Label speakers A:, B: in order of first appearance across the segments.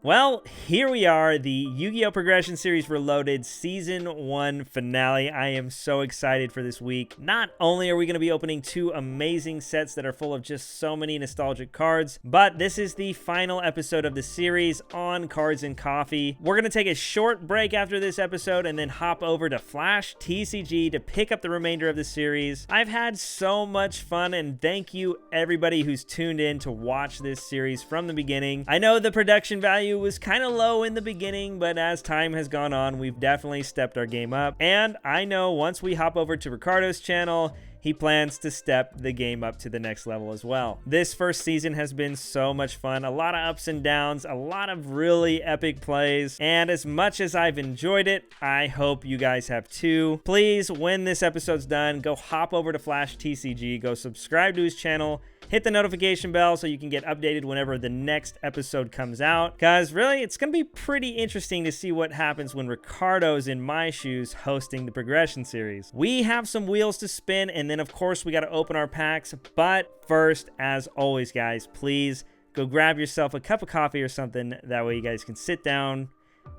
A: Well, here we are, the Yu-Gi-Oh! Progression Series Reloaded Season 1 finale. I am so excited for this week. Not only are we going to be opening two amazing sets that are full of just so many nostalgic cards, but this is the final episode of the series on Cards and Coffee. We're going to take a short break after this episode and then hop over to Flash TCG to pick up the remainder of the series. I've had so much fun, and thank you everybody who's tuned in to watch this series from the beginning. I know the production value was kind of low in the beginning, but as time has gone on, we've definitely stepped our game up. And I know once we hop over to Ricardo's channel, he plans to step the game up to the next level as well. This first season has been so much fun, a lot of ups and downs, a lot of really epic plays, and as much as I've enjoyed it, I hope you guys have too. Please, when this episode's done, go hop over to Flash TCG, go subscribe to his channel, hit the notification bell so you can get updated whenever the next episode comes out. Because really, it's going to be pretty interesting to see what happens when Ricardo's in my shoes hosting the progression series. We have some wheels to spin, and then of course we got to open our packs. But first, as always, guys, please go grab yourself a cup of coffee or something. That way you guys can sit down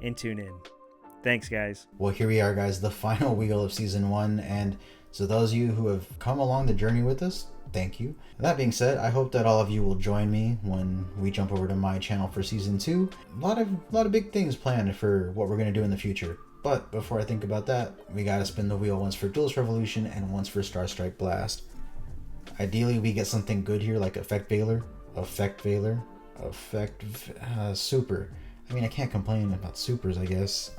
A: and tune in. Thanks, guys.
B: Well, here we are, guys, the final wheel of Season 1. And so those of you who have come along the journey with us, thank you. That being said, I hope that all of you will join me when we jump over to my channel for Season 2. A lot of big things planned for what we're going to do in the future. But before I think about that, we got to spin the wheel once for Duelist Revolution and once for Star Strike Blast. Ideally, we get something good here like Effect Veiler, Super. I mean, I can't complain about Supers, I guess.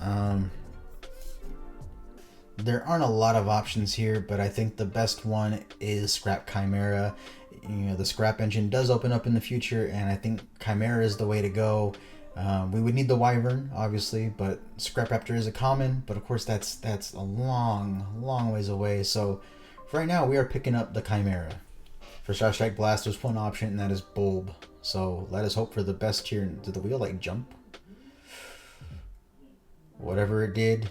B: There aren't a lot of options here, but I think the best one is Scrap Chimera. You know, the Scrap engine does open up in the future, and I think Chimera is the way to go. We would need the Wyvern, obviously, but Scrap Raptor is a common, but of course that's a long ways away. So for right now, we are picking up the Chimera. For Star Strike Blast, there's one option, and that is Bulb. So let us hope for the best here. Did the wheel like jump? Whatever it did,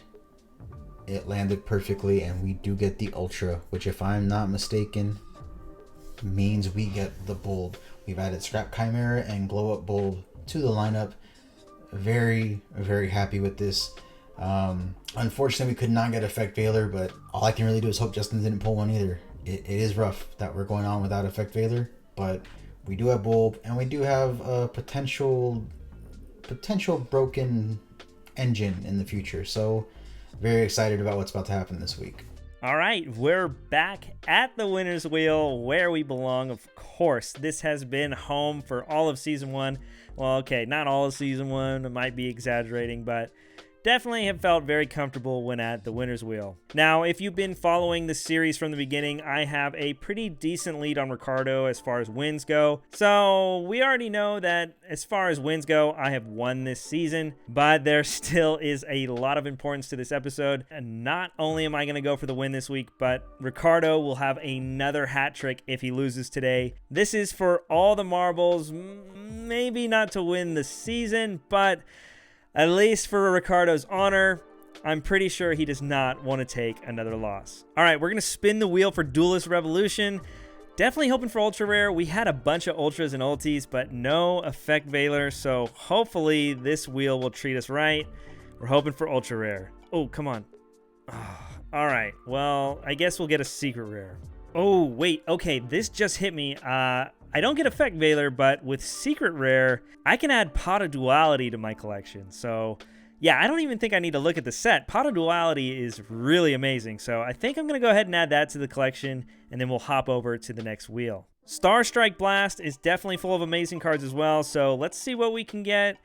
B: it landed perfectly, and we do get the Ultra, which, if I'm not mistaken, means we get the Bulb. We've added Scrap Chimera and Glow Up Bulb to the lineup. Very happy with this. Unfortunately, we could not get Effect Veiler, but all I can really do is hope Justin didn't pull one either. It is rough that we're going on without Effect Veiler, but we do have Bulb, and we do have a potential broken engine in the future. So very excited about what's about to happen this week.
A: All right, we're back at the winner's wheel where we belong. Of course, this has been home for all of Season 1. Well, okay, not all of Season 1. I might be exaggerating, but definitely have felt very comfortable when at the winner's wheel. Now, if you've been following the series from the beginning, I have a pretty decent lead on Ricardo as far as wins go. So we already know that as far as wins go, I have won this season, but there still is a lot of importance to this episode. And not only am I going to go for the win this week, but Ricardo will have another hat trick if he loses today. This is for all the marbles, maybe not to win the season, but at least for Ricardo's honor, I'm pretty sure he does not want to take another loss. All right, we're going to spin the wheel for Duelist Revolution. Definitely hoping for Ultra Rare. We had a bunch of Ultras and Ultis, but no Effect Veiler, so hopefully this wheel will treat us right. We're hoping for Ultra Rare. Oh, come on. Oh, all right, well, I guess we'll get a Secret Rare. Oh, wait, okay, this just hit me. I don't get Effect Veiler, but with Secret Rare, I can add Pot of Duality to my collection. So, yeah, I don't even think I need to look at the set. Pot of Duality is really amazing. So I think I'm going to go ahead and add that to the collection, and then we'll hop over to the next wheel. Star Strike Blast is definitely full of amazing cards as well. So let's see what we can get.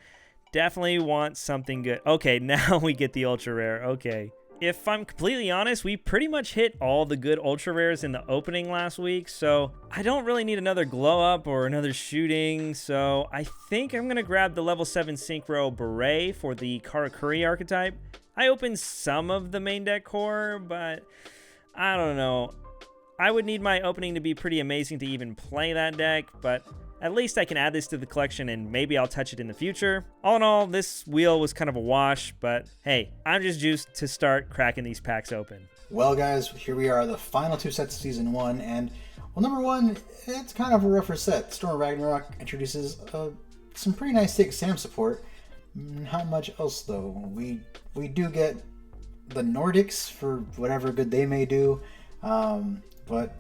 A: Definitely want something good. Okay, now we get the Ultra Rare. Okay. If I'm completely honest, we pretty much hit all the good Ultra Rares in the opening last week, so I don't really need another Glow Up or another Shooting, so I think I'm going to grab the level 7 Synchro Beret for the Karakuri archetype. I opened some of the main deck core, but I don't know. I would need my opening to be pretty amazing to even play that deck, but at least I can add this to the collection and maybe I'll touch it in the future. All in all, this wheel was kind of a wash, but hey, I'm just juiced to start cracking these packs open.
B: Well, guys, here we are, the final two sets of Season 1, and, well, number one, it's kind of a rougher set. Storm Ragnarok introduces some pretty nice thick Sam support, Not much else though. We do get the Nordics for whatever good they may do, but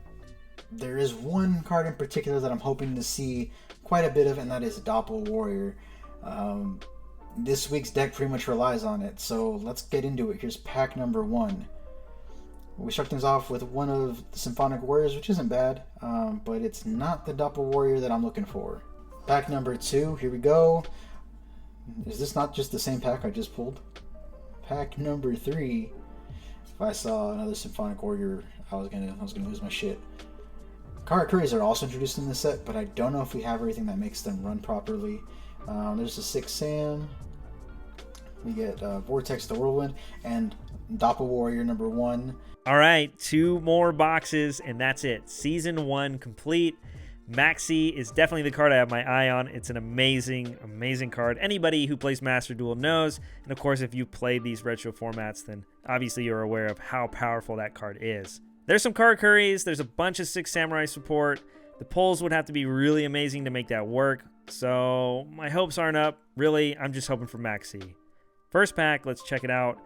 B: there is one card in particular that I'm hoping to see quite a bit of, and that is Doppel Warrior. This week's deck pretty much relies on it, so let's get into it. Here's pack number 1. We start things off with one of the Symphonic Warriors, which isn't bad, but it's not the Doppel Warrior that I'm looking for. Pack number 2, here we go. Is this not just the same pack I just pulled? Pack number 3. If I saw another Symphonic Warrior, I was gonna lose my shit. Karakuri's are also introduced in this set, but I don't know if we have everything that makes them run properly. There's a 6 Sam. We get Vortex the Whirlwind and Doppel Warrior number 1.
A: All right, 2 more boxes, and that's it. Season 1 complete. Maxi is definitely the card I have my eye on. It's an amazing, amazing card. Anybody who plays Master Duel knows. And of course, if you play these retro formats, then obviously you're aware of how powerful that card is. There's some Karakuris. There's a bunch of 6 Samurai support. The pulls would have to be really amazing to make that work. So my hopes aren't up. Really, I'm just hoping for Maxi. First pack, let's check it out.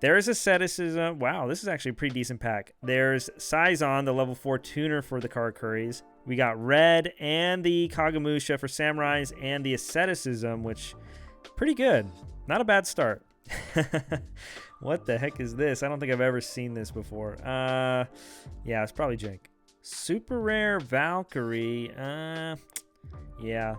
A: There's Asceticism. Wow, this is actually a pretty decent pack. There's Saizon, the level 4 tuner for the Karakuris. We got Red and the Kagemusha for Samurais and the Asceticism, which pretty good. Not a bad start. What the heck is this? I don't think I've ever seen this before. Yeah, it's probably jank. Super rare Valkyrie. Yeah,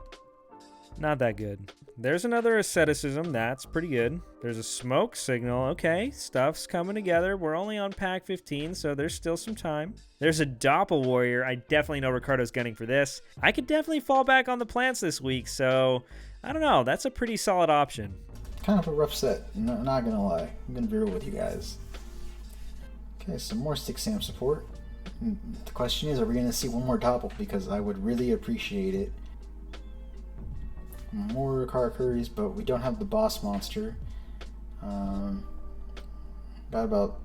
A: not that good. There's another Asceticism. That's pretty good. There's a Smoke Signal. Okay, stuff's coming together. We're only on pack 15, so there's still some time. There's a Doppel Warrior. I definitely know Ricardo's gunning for this. I could definitely fall back on the plants this week, so I don't know. That's a pretty solid option.
B: Kind of a rough set, not gonna lie. I'm gonna be real with you guys. Okay, some more 6 Sam support. The question is, are we gonna see one more Doppel? Because I would really appreciate it. More Karakuris, but we don't have the boss monster. Got about...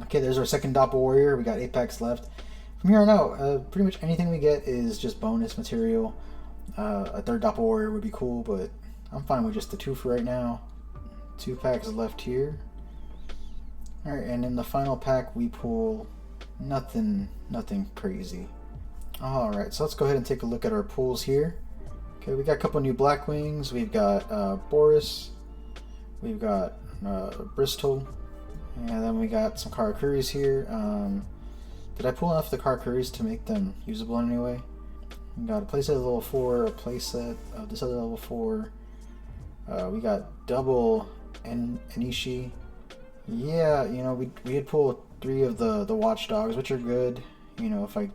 B: Okay, there's our second Doppel Warrior. We got 8 packs left. From here on out, pretty much anything we get is just bonus material. A third Doppel Warrior would be cool, but I'm fine with just the 2 for right now. 2 packs left here. Alright, and in the final pack we pull nothing crazy. Alright, so let's go ahead and take a look at our pulls here. Okay, we got a couple new Blackwings. We've got Boris. We've got Bristol. And then we got some Karakuris here. Did I pull enough of the Karakuris to make them usable in any way? We got a playset of level 4, a playset of this other level 4. We got double Enishi. Yeah, you know, we did pull 3 of the Watchdogs, which are good. You know, if I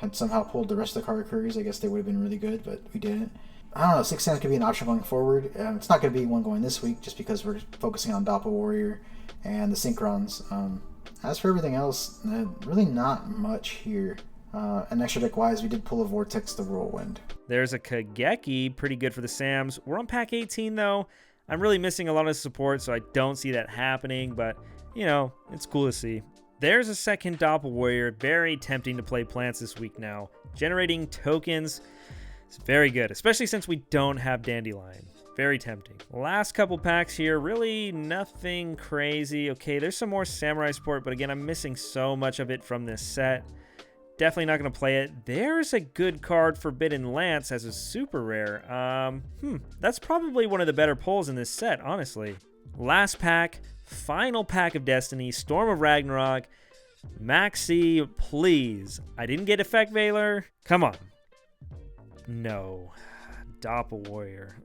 B: had somehow pulled the rest of the Karakuris, I guess they would have been really good, but we didn't. I don't know, 6 Sam could be an option going forward. It's not going to be one going this week, just because we're focusing on Doppel Warrior and the Synchrons. As for everything else, really not much here. And extra deck wise, we did pull a Vortex the Whirlwind.
A: There's a Kageki, pretty good for the Sams. We're on pack 18 though. I'm really missing a lot of support, so I don't see that happening, but you know, it's cool to see. There's a second Doppel Warrior. Very tempting to play plants this week now. Generating tokens is very good, especially since we don't have Dandelion. Very tempting. Last couple packs here, really nothing crazy. Okay, there's some more Samurai support, but again, I'm missing so much of it from this set. Definitely not going to play it. There's a good card, Forbidden Lance, as a super rare. That's probably one of the better pulls in this set, honestly. Last pack, final pack of Destiny, Storm of Ragnarok. Maxi, please. I didn't get Effect Veiler. Come on. No. Doppel Warrior.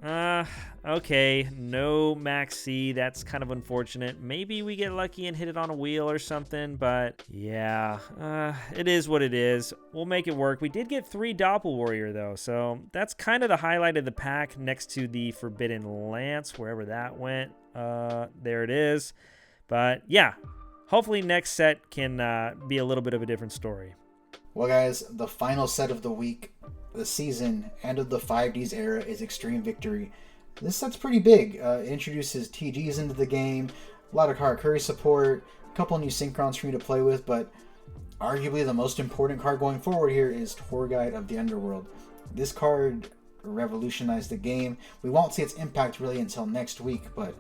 A: Okay, no Maxi. That's kind of unfortunate. Maybe we get lucky and hit it on a wheel or something, but yeah, it is what it is. We'll make it work. We did get 3 Doppel Warrior though, so that's kind of the highlight of the pack next to the Forbidden Lance, wherever that went. There it is. But yeah, hopefully next set can be a little bit of a different story.
B: Well guys, the final set of the week, the season, and of the 5Ds era is Extreme Victory. This set's pretty big. It introduces TGs into the game, a lot of Karakuri support, a couple new Synchrons for me to play with, but arguably the most important card going forward here is Tour Guide of the Underworld. This card revolutionize the game. We won't see its impact really until next week, but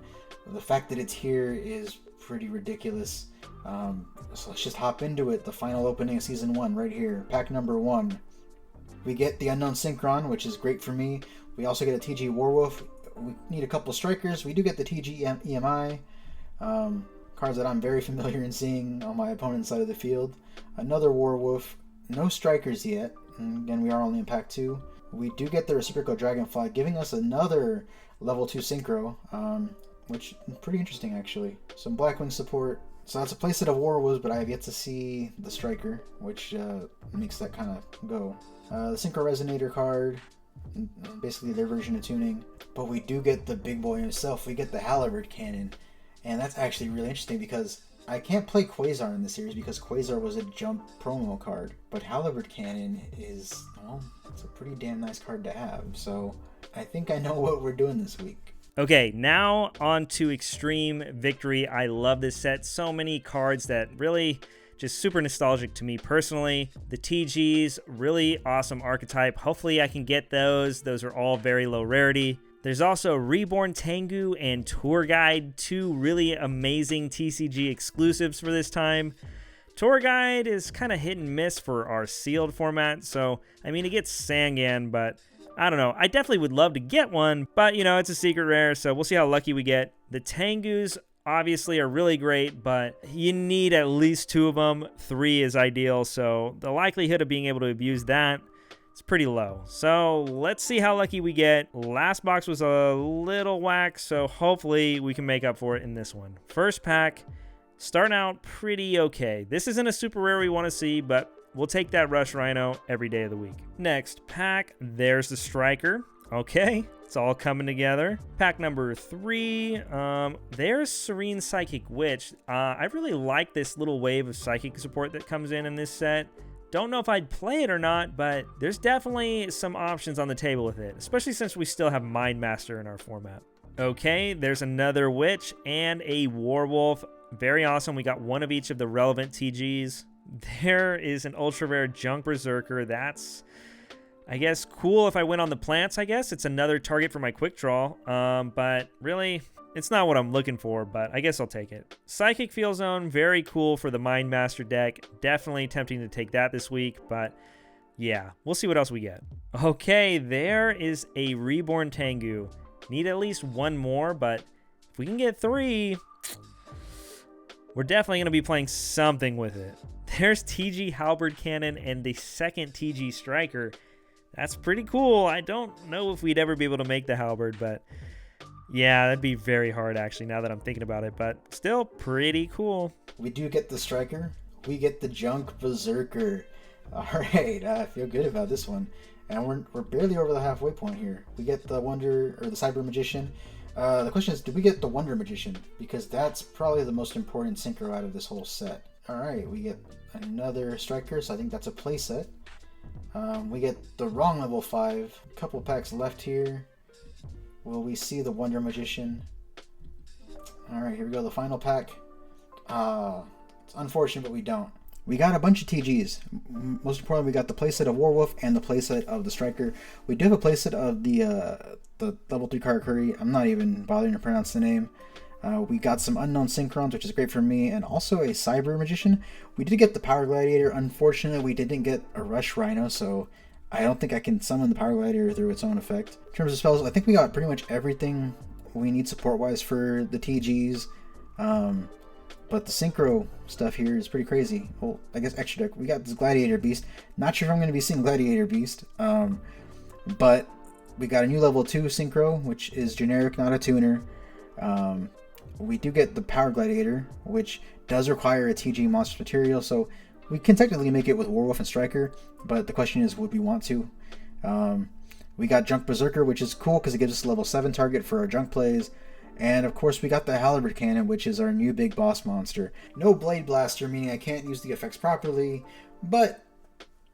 B: the fact that it's here is pretty ridiculous. So let's just hop into it. The final opening of Season 1 right here. Pack number 1. We get the Unknown Synchron, which is great for me. We also get a TG Warwolf. We need a couple strikers. We do get the TG EMI. Cards that I'm very familiar in seeing on my opponent's side of the field. Another Warwolf. No strikers yet. And again, we are only in pack 2. We do get the Reciprocal Dragonfly, giving us another level 2 Synchro, which is pretty interesting actually. Some Blackwing support. So that's a playset of Warwolves, but I have yet to see the Striker, which makes that kind of go. The Synchro Resonator card, basically their version of tuning. But we do get the big boy himself. We get the Halberd Cannon. And that's actually really interesting because I can't play Quasar in this series because Quasar was a jump promo card. But Halberd Cannon is, well, it's a pretty damn nice card to have. So I think I know what we're doing this week.
A: Okay, now on to Extreme Victory. I love this set. So many cards that really just super nostalgic to me personally. The TGs, really awesome archetype. Hopefully I can get those. Those are all very low rarity. There's also Reborn Tengu and Tour Guide, 2 really amazing TCG exclusives for this time. Tour Guide is kind of hit and miss for our sealed format, so I mean it gets Sangan, but I don't know. I definitely would love to get one, but you know, it's a secret rare, so we'll see how lucky we get. The Tengus obviously are really great, but you need at least 2 of them. 3 is ideal, so the likelihood of being able to abuse that, it's pretty low. So let's see how lucky we get. Last box was a little whack, so hopefully we can make up for it in this one. First pack, starting out pretty okay. This isn't a super rare we want to see, but we'll take that Rush Rhino every day of the week. Next pack, there's the Striker. Okay, it's all coming together. Pack number 3, there's Serene Psychic Witch. I really like this little wave of Psychic support that comes in this set. Don't know if I'd play it or not, but there's definitely some options on the table with it, especially since we still have Mind Master in our format. Okay, there's another Witch and a Warwolf. Very awesome. We got one of each of the relevant TGs. There is an ultra rare Junk Berserker. That's, I guess, cool if I went on the plants, I guess. It's another target for my quick draw, but really, it's not what I'm looking for, but I guess I'll take it. Psychic Field Zone, very cool for the Mind Master deck. Definitely tempting to take that this week, but yeah, we'll see what else we get. Okay, there is a Reborn Tengu. Need at least 1 more, but if we can get 3, we're definitely going to be playing something with it. There's TG Halberd Cannon and the second TG Striker. That's pretty cool. I don't know if we'd ever be able to make the Halberd, but yeah, that'd be very hard actually now that I'm thinking about it, but still pretty cool.
B: We do get the Striker. We get the Junk Berserker. All right, I feel good about this one. And we're barely over the halfway point here. We get the Wonder, or the Cyber Magician. The question is, do we get the Wonder Magician? Because that's probably the most important synchro out of this whole set. All right, we get another Striker, so I think that's a playset. We get the wrong level 5. A couple packs left here. Will we see the Wonder Magician? All right, here we go, the final pack. It's unfortunate, but we don't. We got a bunch of TGs. Most importantly, we got the playset of Warwolf and the playset of the Striker. We do have a playset of the level 3 Karakuri. I'm not even bothering to pronounce the name. We got some Unknown Synchrons, which is great for me, and also a Cyber Magician. We did get the Power Gladiator. Unfortunately, we didn't get a Rush Rhino, so I don't think I can summon the Power Gladiator through its own effect. In terms of spells, I think we got pretty much everything we need support-wise for the TGs. But the Synchro stuff here is pretty crazy. Well, I guess extra deck. We got this Gladiator Beast. Not sure if I'm going to be seeing Gladiator Beast. But we got a new level 2 Synchro, which is generic, not a tuner. We do get the Power Gladiator, which does require a TG monster material, so we can technically make it with Warwolf and Striker, but the question is, would we want to? We got Junk Berserker, which is cool because it gives us a level 7 target for our junk plays. And of course we got the Halberd Cannon, which is our new big boss monster. No Blade Blaster, meaning I can't use the effects properly, but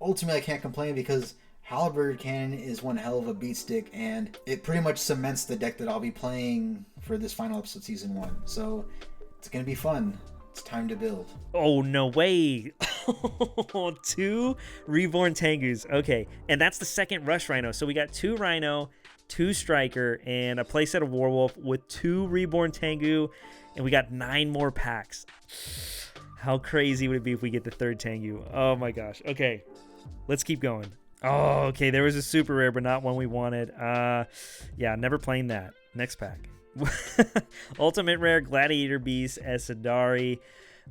B: ultimately I can't complain because Halberd Cannon is one hell of a beat stick, and it pretty much cements the deck that I'll be playing for this final episode Season 1. So it's going to be fun. It's time to build.
A: Oh, no way. Two Reborn Tengus. Okay, and that's the second Rush Rhino. So we got 2 Rhino, 2 Striker, and a playset of Warwolf with 2 Reborn Tengu, and we got 9 more packs. How crazy would it be if we get the 3rd Tengu? Oh my gosh. Okay, let's keep going. Oh, okay, there was a super rare, but not one we wanted. Yeah, never playing that. Next pack. Ultimate rare Gladiator Beast Esadari.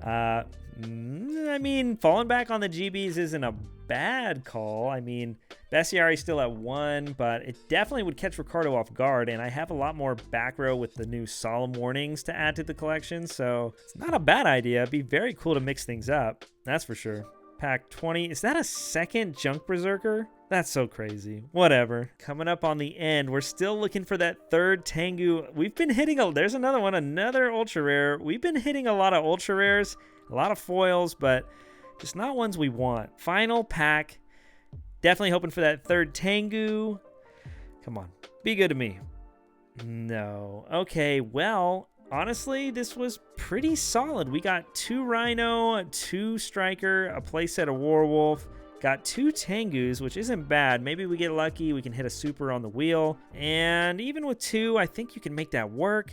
A: I mean, falling back on the GBs isn't a bad call. I mean, Bestiari's still at 1, but it definitely would catch Ricardo off guard, and I have a lot more back row with the new Solemn Warnings to add to the collection, so it's not a bad idea. It'd be very cool to mix things up, that's for sure. Pack 20. Is that a second Junk Berserker? That's so crazy. Whatever. Coming up on the end, we're still looking for that 3rd Tengu. We've been hitting there's another one, another ultra rare. We've been hitting a lot of ultra rares, a lot of foils, but just not ones we want. Final pack. Definitely hoping for that 3rd Tengu. Come on. Be good to me. No. Okay, well, honestly, this was pretty solid. We got 2 Rhino, 2 Striker, a playset of Warwolf, got 2 Tengus, which isn't bad. Maybe we get lucky, we can hit a super on the wheel, and even with 2, I think you can make that work.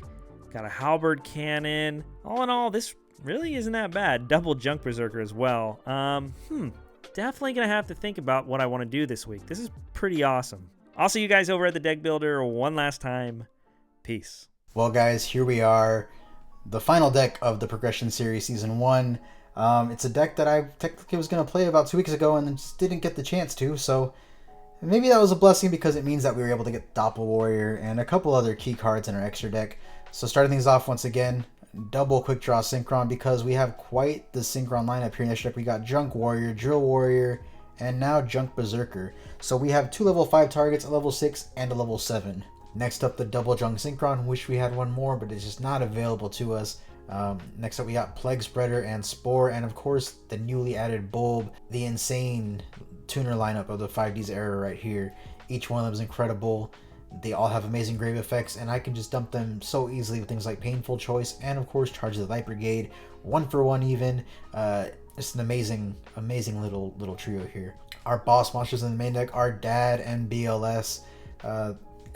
A: Got a Halberd Cannon. All in all, this really isn't that bad. Double Junk Berserker as well. Definitely gonna have to think about what I want to do this week. This is pretty awesome. I'll see you guys over at the Deck Builder one last time. Peace.
B: Well, guys, here we are, the final deck of the Progression Series Season 1. It's a deck that I technically was going to play about 2 weeks ago and just didn't get the chance to, so maybe that was a blessing because it means that we were able to get Doppel Warrior and a couple other key cards in our extra deck. So starting things off once again, double Quick Draw Synchron because we have quite the Synchron lineup here in this deck. We got Junk Warrior, Drill Warrior, and now Junk Berserker. So we have 2 level 5 targets, a level 6, and a level 7. Next up, the double Junk Synchron. Wish we had one more, but it's just not available to us. Next up, we got Plague Spreader and Spore, and of course, the newly added Bulb, the insane tuner lineup of the 5Ds era right here. Each one of them is incredible. They all have amazing grave effects, and I can just dump them so easily with things like Painful Choice, and of course, Charge of the Light Brigade, 1-for-1 even. Just an amazing little trio here. Our boss monsters in the main deck are Dad and BLS.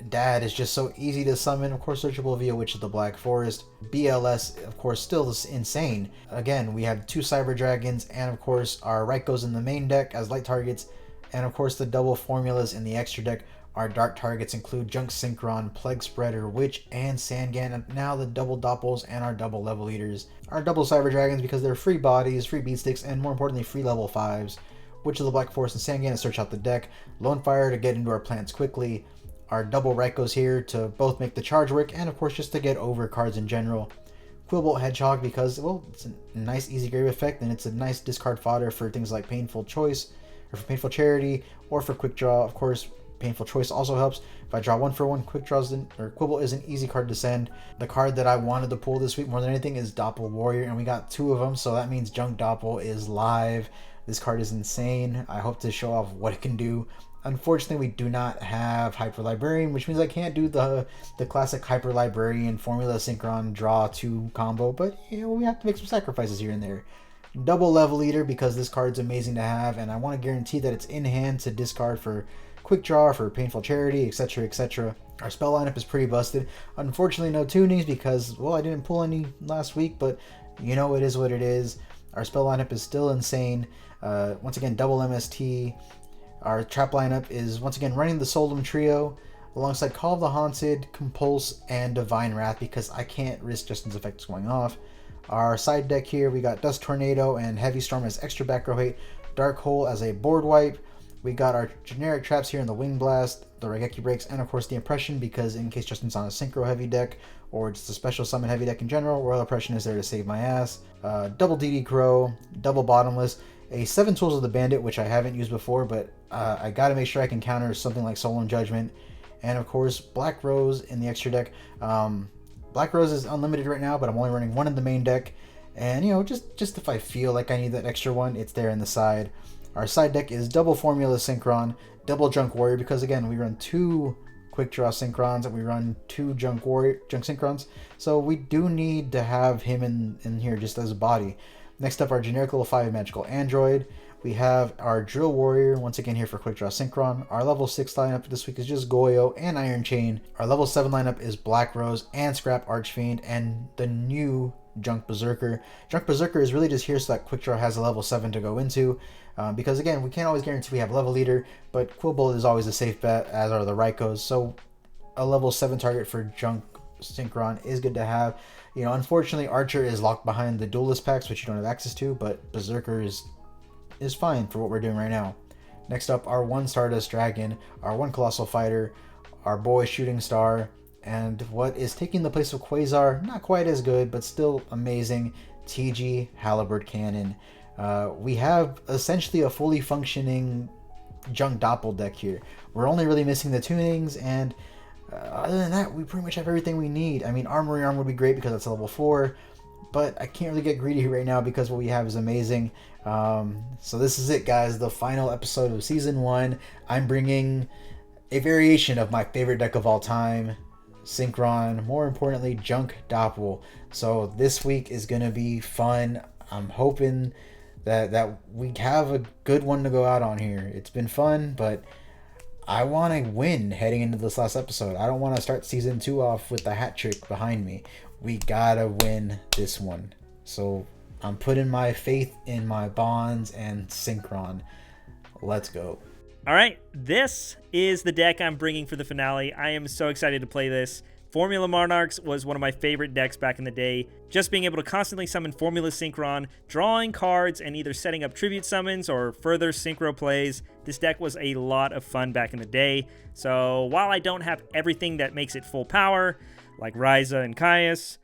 B: Dad is just so easy to summon, of course, searchable via Witch of the Black Forest. BLS, of course, still insane. Again, we have 2 Cyber Dragons, and of course, our Raikos in the main deck as light targets, and of course, the double formulas in the extra deck. Our dark targets include Junk Synchron, Plague Spreader, Witch, and Sandgan, and now the double Doppels and our double Level Eaters. Our double Cyber Dragons because they're free bodies, free beatsticks, and more importantly, free level 5s. Witch of the Black Forest and Sandgan to search out the deck. Lone Fire to get into our plants quickly. Our double Raikos here to both make the charge work, and of course just to get over cards in general. Quillbolt Hedgehog because, well, it's a nice easy grave effect, and it's a nice discard fodder for things like Painful Choice, or for Painful Charity, or for Quick Draw. Of course, Painful Choice also helps. If I draw 1-for-1, Quick Draws or Quillbolt is an easy card to send. The card that I wanted to pull this week more than anything is Doppel Warrior, and we got 2 of them, so that means Junk Doppel is live. This card is insane. I hope to show off what it can do. Unfortunately, we do not have Hyper Librarian, which means I can't do the classic Hyper Librarian Formula Synchron Draw 2 combo, but you know, we have to make some sacrifices here and there. Double Level Eater because this card's amazing to have, and I want to guarantee that it's in hand to discard for Quick Draw, for Painful Charity, etc., etc. Our spell lineup is pretty busted. Unfortunately, no tunings because, well, I didn't pull any last week, but you know, it is what it is. Our spell lineup is still insane. Once again, double MST. Our trap lineup is once again running the Solemn Trio alongside Call of the Haunted, Compulse, and Divine Wrath because I can't risk Justin's effects going off. Our side deck here, we got Dust Tornado and Heavy Storm as extra back row hate, Dark Hole as a board wipe. We got our generic traps here in the Wing Blast, the Raigeki Breaks, and of course the Impression because in case Justin's on a Synchro heavy deck or just a special summon heavy deck in general, Royal Oppression is there to save my ass. Double DD Crow, double Bottomless, a 7 Tools of the Bandit, which I haven't used before, but I gotta make sure I can counter something like Solemn Judgment, and of course Black Rose in the extra deck. Black Rose is unlimited right now, but I'm only running 1 in the main deck, and you know, just if I feel like I need that extra one, it's there in the side. Our side deck is double Formula Synchron, double Junk Warrior, because again, we run 2 Quick Draw Synchrons and we run 2 Junk Synchrons, so we do need to have him in here just as a body. Next up, our generic level 5 magical android. We have our Drill Warrior, once again here for Quick Draw Synchron. Our level 6 lineup this week is just Goyo and Iron Chain. Our level 7 lineup is Black Rose and Scrap Archfiend, and the new Junk Berserker. Junk Berserker is really just here so that Quick Draw has a level 7 to go into. Because again, we can't always guarantee we have level leader, but Quill Bullet is always a safe bet, as are the Raikos. So a level 7 target for Junk Synchron is good to have. You know, unfortunately, Archer is locked behind the Duelist packs, which you don't have access to, but Berserker is fine for what we're doing right now. Next up, our 1 Stardust Dragon, our 1 Colossal Fighter, our boy Shooting Star, and what is taking the place of Quasar, not quite as good, but still amazing, TG Halberd Cannon. We have essentially a fully functioning Junk Doppel deck here. We're only really missing the tunings, and other than that, we pretty much have everything we need. I mean, Armory Arm would be great because that's a level 4, but I can't really get greedy right now because what we have is amazing. So this is it, guys, the final episode of Season 1. I'm bringing a variation of my favorite deck of all time, Synchron, more importantly, Junk Doppel. So this week is going to be fun. I'm hoping that we have a good one to go out on here. It's been fun, but I want to win heading into this last episode. I don't want to start Season 2 off with the hat trick behind me. We gotta win this one. So I'm putting my faith in my Bonds and Synchron. Let's go.
A: All right, this is the deck I'm bringing for the finale. I am so excited to play this. Formula Monarchs was one of my favorite decks back in the day. Just being able to constantly summon Formula Synchron, drawing cards, and either setting up tribute summons or further synchro plays. This deck was a lot of fun back in the day. So while I don't have everything that makes it full power, like Ryza and Caius,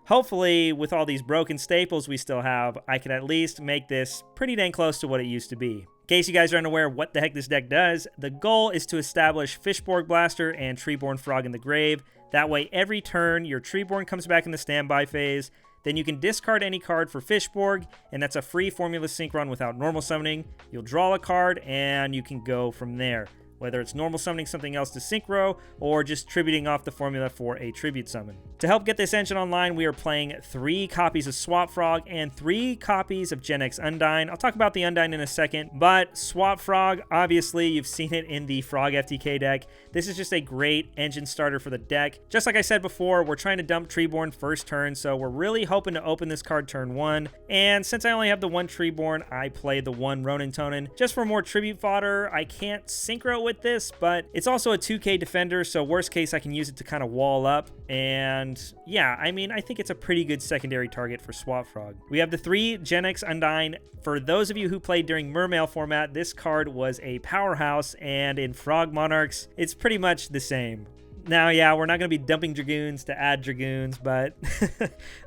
A: hopefully with all these broken staples we still have, I can at least make this pretty dang close to what it used to be. In case you guys are unaware what the heck this deck does, the goal is to establish Fishborg Blaster and Treeborn Frog in the grave. That way, every turn, your Treeborn comes back in the standby phase. Then you can discard any card for Fishborg, and that's a free Formula Synchron without normal summoning. You'll draw a card, and you can go from there. Whether it's normal summoning something else to synchro, or just tributing off the formula for a tribute summon. To help get this engine online, we are playing 3 copies of Swap Frog and 3 copies of Gen X Undyne. I'll talk about the Undyne in a second, but Swap Frog, obviously, you've seen it in the Frog FTK deck. This is just a great engine starter for the deck. Just like I said before, we're trying to dump Treeborn first turn, so we're really hoping to open this card turn 1. And since I only have the 1 Treeborn, I play the 1 Ronin Tonin. Just for more tribute fodder, I can't synchro with this, but it's also a 2k defender, so worst case I can use it to kind of wall up. And yeah, I mean, I think it's a pretty good secondary target for Swap Frog. We have the 3 Gen X Undyne. For those of you who played during Mermail format, this card was a powerhouse, and in Frog Monarchs, it's pretty much the same. Now, yeah, we're not going to be dumping Dragoons to add Dragoons, but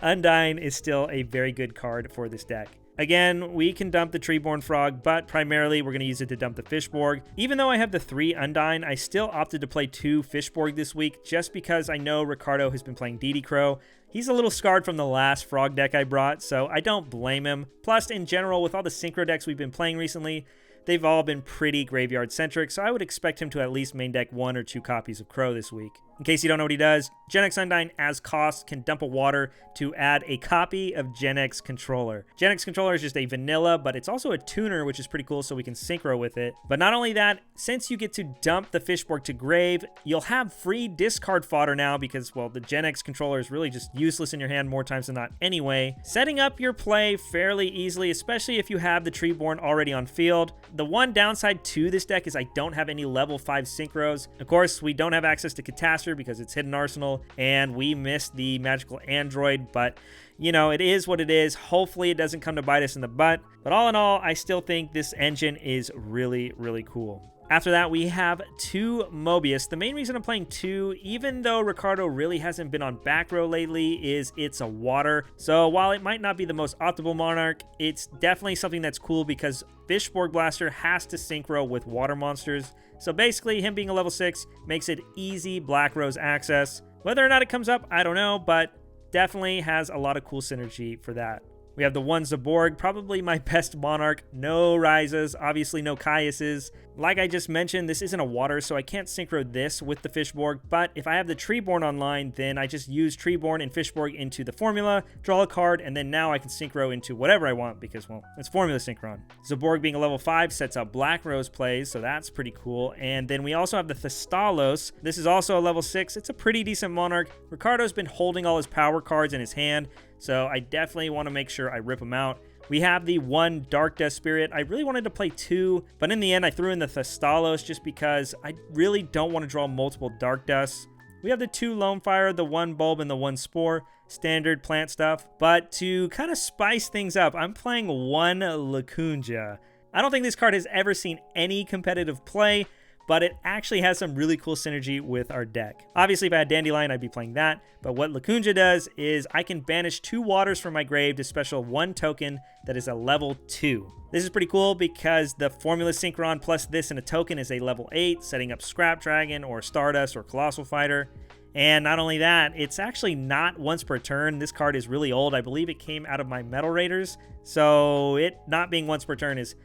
A: Undyne is still a very good card for this deck. Again, we can dump the Treeborn Frog, but primarily we're going to use it to dump the Fishborg. Even though I have the 3 Undyne, I still opted to play 2 Fishborg this week, just because I know Ricardo has been playing DD Crow. He's a little scarred from the last Frog deck I brought, so I don't blame him. Plus, in general, with all the Synchro decks we've been playing recently, they've all been pretty graveyard-centric, so I would expect him to at least main deck 1 or 2 copies of Crow this week. In case you don't know what he does, Gen X Undyne, as cost, can dump a water to add a copy of Gen X Controller. Gen X Controller is just a vanilla, but it's also a tuner, which is pretty cool, so we can synchro with it. But not only that, since you get to dump the Fishborg to grave, you'll have free discard fodder now because, well, the Gen X Controller is really just useless in your hand more times than not anyway. Setting up your play fairly easily, especially if you have the Treeborn already on field. The one downside to this deck is I don't have any level 5 synchros. Of course, we don't have access to Catastrophe because it's hidden arsenal, and we missed the magical android, but you know, it is what it is. Hopefully it doesn't come to bite us in the butt, but all in all, I still think this engine is really, really cool. After that, we have 2 Mobius. The main reason I'm playing 2, even though Ricardo really hasn't been on back row lately, is it's a water. So while it might not be the most optimal Monarch, it's definitely something that's cool because Fishborg Blaster has to synchro with water monsters. So basically, him being a level 6 makes it easy Black Rose access. Whether or not it comes up, I don't know, but definitely has a lot of cool synergy for that. We have the one Zaborg, probably my best Monarch. No Rises, obviously no Caiuses. Like I just mentioned, this isn't a water, so I can't synchro this with the Fishborg, but if I have the Treeborn online, then I just use Treeborn and Fishborg into the formula, draw a card, and then now I can synchro into whatever I want because, well, it's formula synchron. Zaborg being a level 5 sets up Black Rose plays, so that's pretty cool. And then we also have the Thestalos. This is also a level 6. It's a pretty decent Monarch. Ricardo's been holding all his power cards in his hand, so I definitely want to make sure I rip him out. We have the one Dark Death Spirit. I really wanted to play 2, but in the end I threw in the Thestalos just because I really don't want to draw multiple Dark Dusts. We have the 2 Lone Fire, the 1 Bulb, and the 1 Spore. Standard plant stuff. But to kind of spice things up, I'm playing 1 Lacunja. I don't think this card has ever seen any competitive play, but it actually has some really cool synergy with our deck. Obviously, if I had Dandelion, I'd be playing that, but what Lacunja does is I can banish 2 waters from my grave to special 1 token that is a level 2. This is pretty cool because the Formula Synchron plus this and a token is a level 8, setting up Scrap Dragon or Stardust or Colossal Fighter. And not only that, it's actually not once per turn. This card is really old. I believe it came out of my Metal Raiders, so it not being once per turn is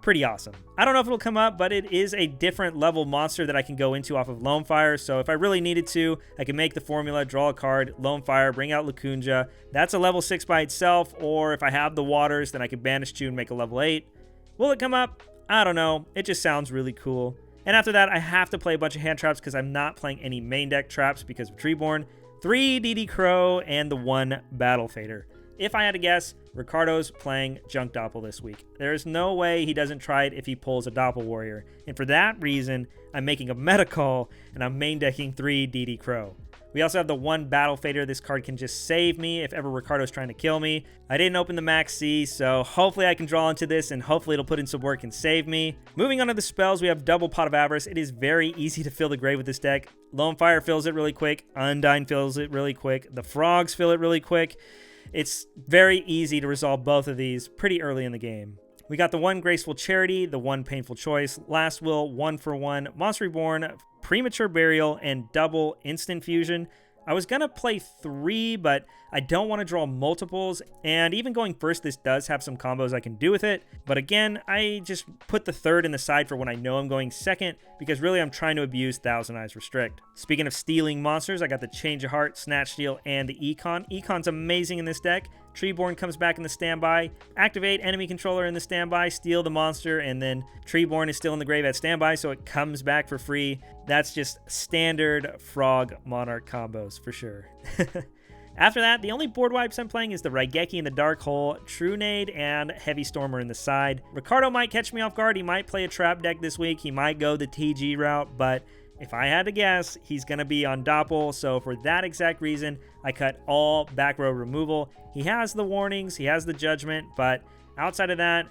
A: pretty awesome. I don't know if it'll come up, but it is a different level monster that I can go into off of Lone Fire. So if I really needed to, I can make the formula, draw a card, Lone Fire, bring out Lacunja. That's a level 6 by itself. Or if I have the waters, then I can banish 2 and make a level 8. Will it come up? I don't know. It just sounds really cool. And after that, I have to play a bunch of hand traps because I'm not playing any main deck traps because of Treeborn, 3 DD Crow, and the 1 Battle Fader. If I had to guess, Ricardo's playing Junk Doppel this week. There's no way he doesn't try it if he pulls a Doppel Warrior. And for that reason, I'm making a meta call and I'm main decking 3 DD Crow. We also have the 1 Battle Fader. This card can just save me if ever Ricardo's trying to kill me. I didn't open the Max C, so hopefully I can draw into this and hopefully it'll put in some work and save me. Moving on to the spells, we have double Pot of Avarice. It is very easy to fill the grave with this deck. Lone Fire fills it really quick. Undyne fills it really quick. The Frogs fill it really quick. It's very easy to resolve both of these pretty early in the game. We got the 1 Graceful Charity, the 1 Painful Choice, Last Will, 1 for 1, Monster Reborn, Premature Burial, and double Instant Fusion. I was going to play 3, but I don't want to draw multiples, and even going first, this does have some combos I can do with it. But again, I just put the 3rd in the side for when I know I'm going second, because really I'm trying to abuse Thousand Eyes Restrict. Speaking of stealing monsters, I got the Change of Heart, Snatch Steal, and the Econ. Econ's amazing in this deck. Treeborn comes back in the standby, activate enemy controller in the standby, steal the monster, and then Treeborn is still in the grave at standby, so it comes back for free. That's just standard Frog Monarch combos for sure. After that, the only board wipes I'm playing is the Raigeki in the Dark Hole, Trunade, and Heavy Stormer in the side. Ricardo might catch me off guard. He might play a trap deck this week. He might go the TG route, but if I had to guess, he's going to be on Doppel, so for that exact reason, I cut all back row removal. He has the warnings, he has the judgment, but outside of that,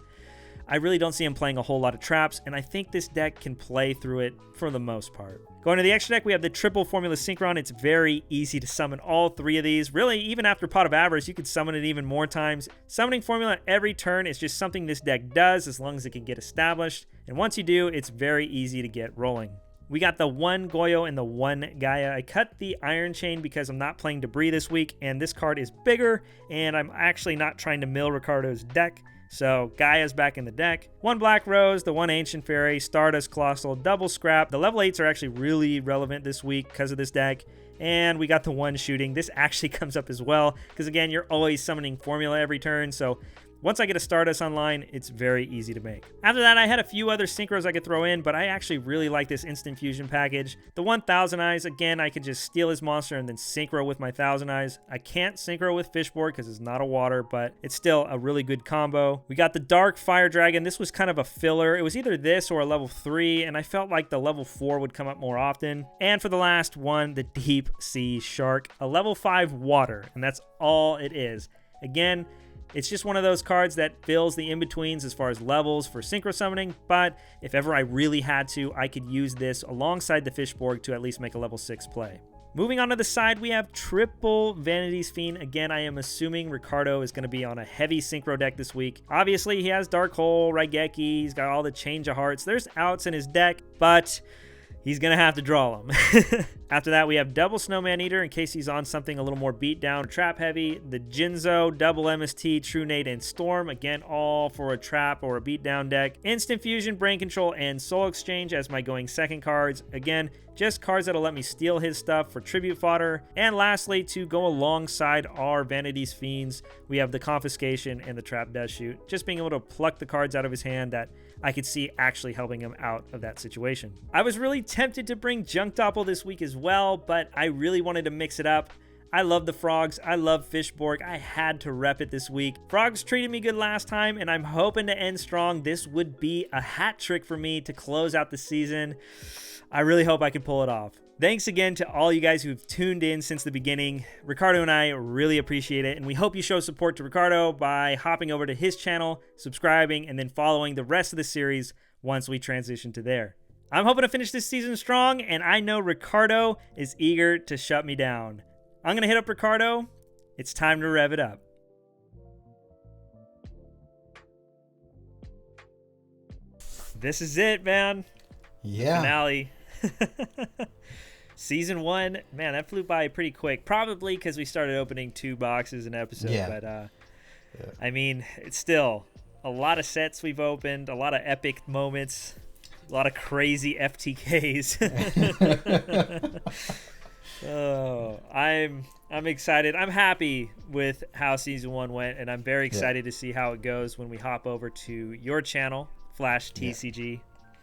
A: I really don't see him playing a whole lot of traps, and I think this deck can play through it for the most part. Going to the extra deck, we have the triple Formula Synchron. It's very easy to summon all 3 of these. Really, even after Pot of Avarice, you could summon it even more times. Summoning Formula every turn is just something this deck does as long as it can get established, and once you do, it's very easy to get rolling. We got the 1 Goyo and the 1 Gaia. I cut the Iron Chain because I'm not playing Debris this week, and this card is bigger, and I'm actually not trying to mill Ricardo's deck. So Gaia's back in the deck. 1 Black Rose, the 1 Ancient Fairy, Stardust Colossal, double Scrap. The level 8s are actually really relevant this week because of this deck. And we got the 1 Shooting. This actually comes up as well because, again, you're always summoning Formula every turn, so once I get a Stardust online, it's very easy to make. After that, I had a few other synchros I could throw in, but I actually really like this Instant Fusion package. The 1 Thousand Eyes, again, I could just steal his monster and then synchro with my Thousand Eyes. I can't synchro with Fishborg because it's not a water, but it's still a really good combo. We got the Dark Fire Dragon. This was kind of a filler. It was either this or a level 3, and I felt like the level 4 would come up more often. And for the last one, the Deep Sea Shark, a level 5 water, and that's all it is. Again, it's just one of those cards that fills the in-betweens as far as levels for synchro summoning, but if ever I really had to, I could use this alongside the Fishborg to at least make a level 6 play. Moving on to the side, we have triple Vanity's Fiend. Again, I am assuming Ricardo is going to be on a heavy synchro deck this week. Obviously, he has Dark Hole, Raigeki, he's got all the Change of Hearts. There's outs in his deck, but he's going to have to draw them. After that, we have double Snowman Eater in case he's on something a little more beat down, trap heavy. The Jinzo, double MST, True Nade, and Storm. Again, all for a trap or a beat down deck. Instant Fusion, Brain Control, and Soul Exchange as my going second cards. Again, just cards that'll let me steal his stuff for tribute fodder. And lastly, to go alongside our Vanity's Fiends, we have the Confiscation and the Trap Does Shoot. Just being able to pluck the cards out of his hand that I could see actually helping him out of that situation. I was really tempted to bring Junk Doppel this week as well, but I really wanted to mix it up. I love the Frogs. I love Fishborg. I had to rep it this week. Frogs treated me good last time, and I'm hoping to end strong. This would be a hat trick for me to close out the season. I really hope I can pull it off. Thanks again to all you guys who've tuned in since the beginning. Ricardo and I really appreciate it, and we hope you show support to Ricardo by hopping over to his channel, subscribing, and then following the rest of the series once we transition to there. I'm hoping to finish this season strong, and I know Ricardo is eager to shut me down. I'm going to hit up Ricardo. It's time to rev it up. This is it, man.
B: Yeah.
A: Finale. Season 1, man, that flew by pretty quick. Probably because we started opening 2 boxes an episode.
B: Yeah.
A: But, I mean, it's still a lot of sets we've opened, a lot of epic moments, a lot of crazy FTKs. Oh, I'm excited. I'm happy with how Season 1 went, and I'm very excited to see how it goes when we hop over to your channel, Flash TCG.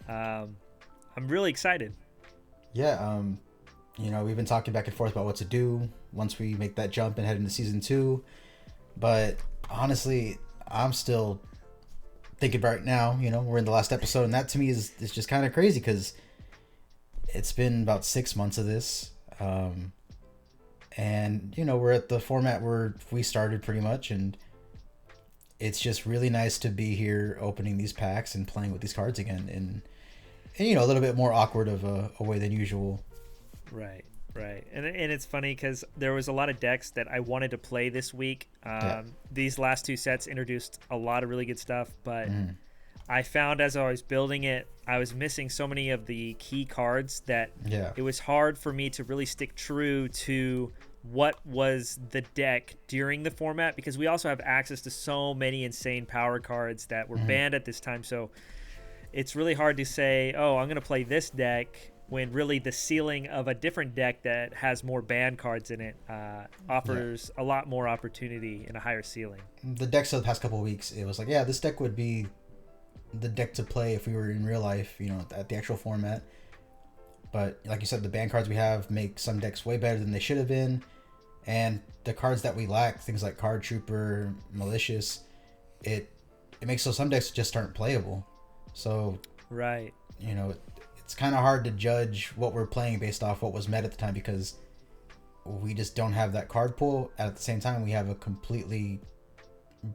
A: I'm really excited.
B: Yeah, you know, we've been talking back and forth about what to do once we make that jump and head into Season 2. But honestly, I'm still thinking about it now. You know, we're in the last episode, and that to me is just kind of crazy because it's been about 6 months of this. And, you know, we're at the format where we started pretty much, and it's just really nice to be here opening these packs and playing with these cards again. And you know, a little bit more awkward of a way than usual. Right. And
A: it's funny because there was a lot of decks that I wanted to play this week. These last 2 sets introduced a lot of really good stuff, but I found as I was building it, I was missing so many of the key cards that it was hard for me to really stick true to what was the deck during the format, because we also have access to so many insane power cards that were banned at this time. So it's really hard to say, oh, I'm going to play this deck when really the ceiling of a different deck that has more banned cards in it offers a lot more opportunity and a higher ceiling.
B: The decks of the past couple of weeks, it was like, yeah, this deck would be the deck to play if we were in real life, you know, at the actual format. But like you said, the banned cards we have make some decks way better than they should have been. And the cards that we lack, things like Card Trooper, Malicious, it makes so some decks just aren't playable. So, you know, it's kind of hard to judge what we're playing based off what was met at the time, because we just don't have that card pool. At the same time, we have a completely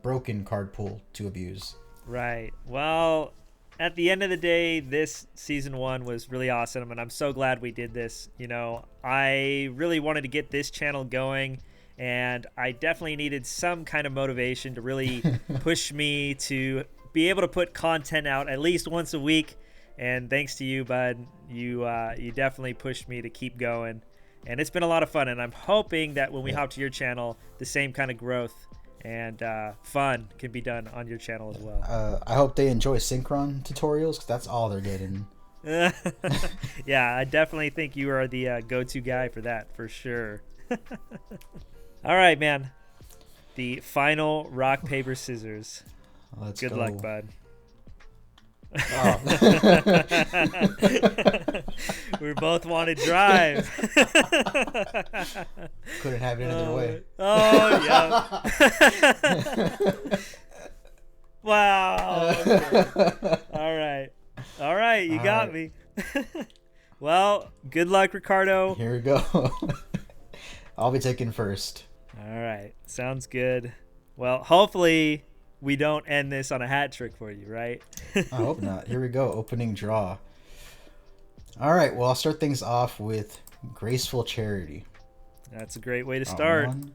B: broken card pool to abuse.
A: Right. Well, at the end of the day, this Season 1 was really awesome, and I'm so glad we did this. You know, I really wanted to get this channel going, and I definitely needed some kind of motivation to really push me to be able to put content out at least once a week. And thanks to you, bud, you definitely pushed me to keep going, and it's been a lot of fun. And I'm hoping that when we hop to your channel, the same kind of growth and fun can be done on your channel as well.
B: I hope they enjoy Synchron tutorials, because that's all they're getting.
A: Yeah, I definitely think you are the go-to guy for that, for sure. All right, man. The final rock, paper, scissors.
B: Let's
A: Good
B: go.
A: luck, bud.
B: Oh.
A: We both want to drive.
B: Couldn't have it any other way.
A: Oh, yeah. Wow. Okay. All right. You got me. Well, good luck, Ricardo.
B: Here we go. I'll be taking first.
A: All right. Sounds good. Well, hopefully we don't end this on a hat trick for you, right?
B: I hope not. Here we go. Opening draw. All right. Well, I'll start things off with Graceful Charity.
A: That's a great way to start.
B: 1,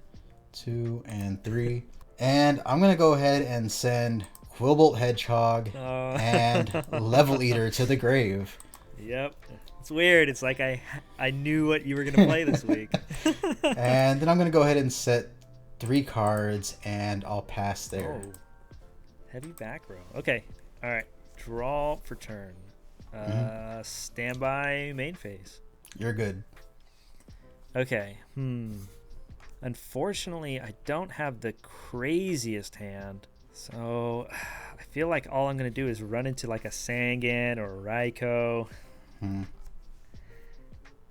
B: 2, and 3. And I'm going to go ahead and send Quillbolt Hedgehog and Level Eater to the grave.
A: Yep. It's weird. It's like I knew what you were gonna play this week.
B: And then I'm gonna go ahead and set 3 cards, and I'll pass there.
A: Oh, heavy back row. Okay. All right. Draw for turn. Standby main phase.
B: You're good.
A: Okay. Unfortunately, I don't have the craziest hand, so I feel like all I'm gonna do is run into like a Sangan or a Raikou.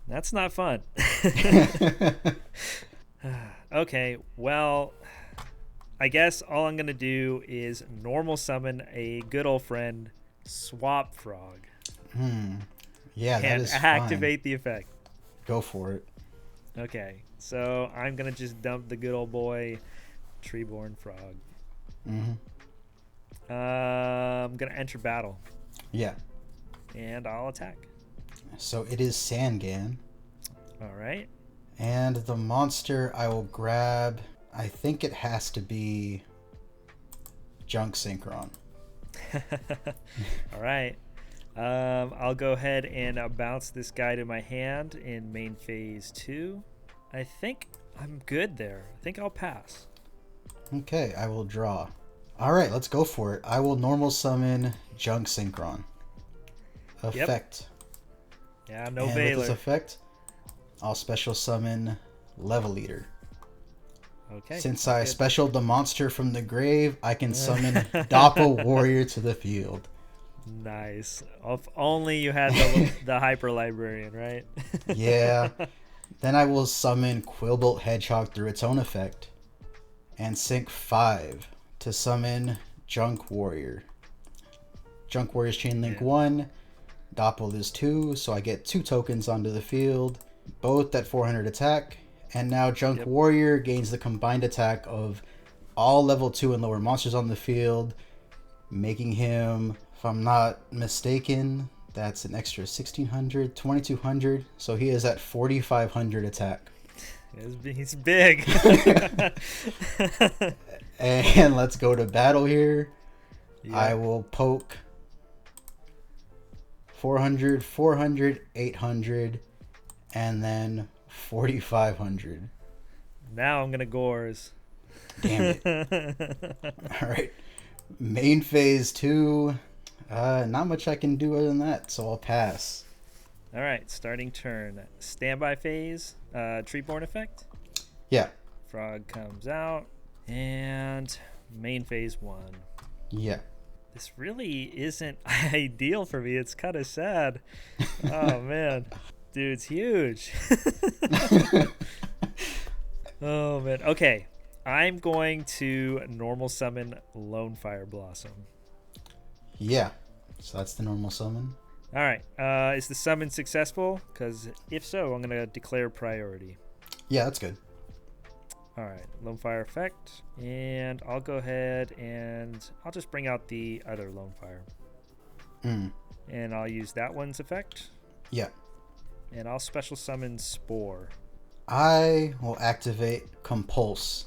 A: That's not fun. Okay, well, I guess all I'm gonna do is normal summon a good old friend, Swap Frog.
B: Yeah, that
A: and
B: is
A: activate
B: fine.
A: the effect.
B: Go for it.
A: Okay, so I'm gonna just dump the good old boy, Treeborn Frog. I'm gonna enter battle.
B: Yeah.
A: And I'll attack.
B: So it is Sangan.
A: All right.
B: And the monster I will grab, I think it has to be Junk Synchron.
A: All right. I'll go ahead and bounce this guy to my hand in main phase 2. I think I'm good there. I think I'll pass.
B: Okay, I will draw. All right, let's go for it. I will normal summon Junk Synchron. Effect.
A: Yeah, no
B: and
A: Veiler.
B: with this effect, I'll special summon Level Eater.
A: Okay.
B: Since I specialed the monster from the grave, I can summon Doppel Warrior to the field.
A: Nice. If only you had the Hyper Librarian, right?
B: Yeah. Then I will summon Quillbolt Hedgehog through its own effect. And sink 5 to summon Junk Warrior. Junk Warrior's Chain Link 1. Doppel is 2, so I get 2 tokens onto the field. Both at 400 attack. And now Junk Warrior gains the combined attack of all level 2 and lower monsters on the field, making him, if I'm not mistaken, that's an extra 1,600, 2,200. So he is at 4,500 attack.
A: He's big.
B: And let's go to battle here.
A: Yeah.
B: I will poke 400, 400, 800, and then 4,500.
A: Now I'm going to Gores.
B: Damn it. All right. Main phase 2. Not much I can do other than that, so I'll pass.
A: All right, starting turn. Standby phase, Treeborn effect.
B: Yeah.
A: Frog comes out, and main phase 1.
B: Yeah.
A: This really isn't ideal for me. It's kind of sad. Oh, man. Dude's huge. Oh, man. Okay, I'm going to normal summon Lone Fire Blossom.
B: Yeah. So that's the normal summon.
A: All right. Is the summon successful? Because if so, I'm going to declare priority.
B: Yeah, that's good.
A: All right. Lone Fire effect. And I'll go ahead and I'll just bring out the other Lone Fire. And I'll use that one's effect.
B: Yeah.
A: And I'll special summon Spore.
B: I will activate Compulse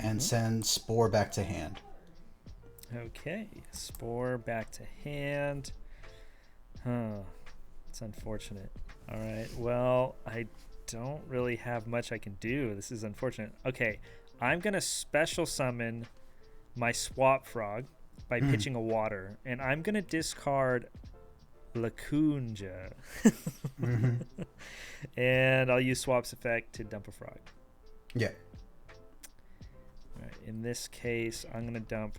B: and send Spore back to hand.
A: Okay. Spore back to hand. It's unfortunate. All right. Well, I don't really have much I can do. This is unfortunate. Okay. I'm going to special summon my Swap Frog by pitching a water. And I'm going to discard Lacunja. And I'll use Swap's effect to dump a frog.
B: Yeah.
A: All right. In this case, I'm going to dump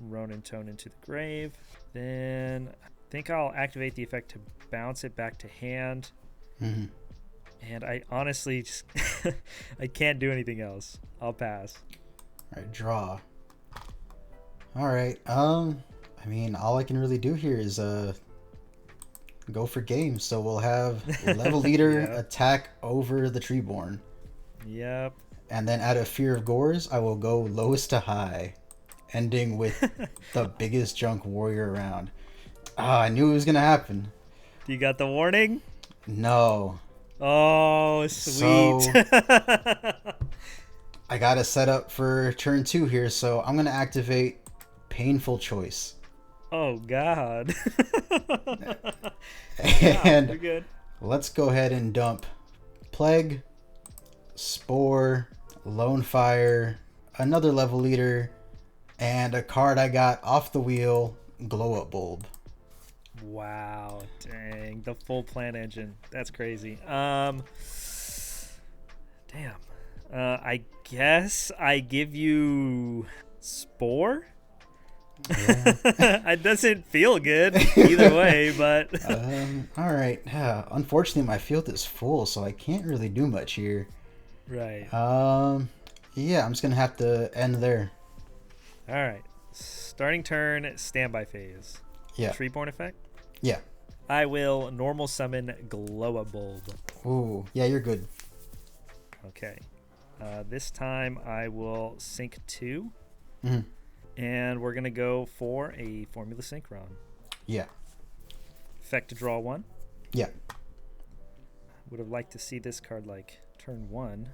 A: Ronin Tone into the grave. Then I think I'll activate the effect to bounce it back to hand. And I honestly just I can't do anything else. I'll pass.
B: All right, draw. All right. I mean, all I can really do here is go for game. So we'll have Level Leader attack over the Treeborn.
A: Yep.
B: And then out of fear of Gores, I will go lowest to high, ending with the biggest Junk Warrior around. I knew it was gonna happen.
A: You got the warning?
B: No.
A: Oh, sweet.
B: So, I gotta set up for turn 2 here, so I'm gonna activate Painful Choice.
A: Oh God. Yeah,
B: And
A: you're good.
B: let's go ahead and dump Plague, Spore, Lone Fire, another level leader, and a card I got off the wheel, Glow Up Bulb.
A: Wow, dang, the full plant engine. That's crazy. Damn. I guess I give you Spore.
B: Yeah.
A: It doesn't feel good either way, but
B: All right. Unfortunately, my field is full, so I can't really do much here.
A: right.
B: Yeah, I'm just gonna have to end there.
A: All right. Starting turn, standby phase.
B: Yeah.
A: Treeborn effect.
B: Yeah.
A: I will normal summon Glow Up Bulb.
B: Ooh. Yeah, you're good.
A: Okay. This time I will sink 2.
B: Hmm.
A: And we're going to go for a Formula Synchron.
B: Yeah.
A: Effect to draw 1.
B: Yeah.
A: Would have liked to see this card like turn 1.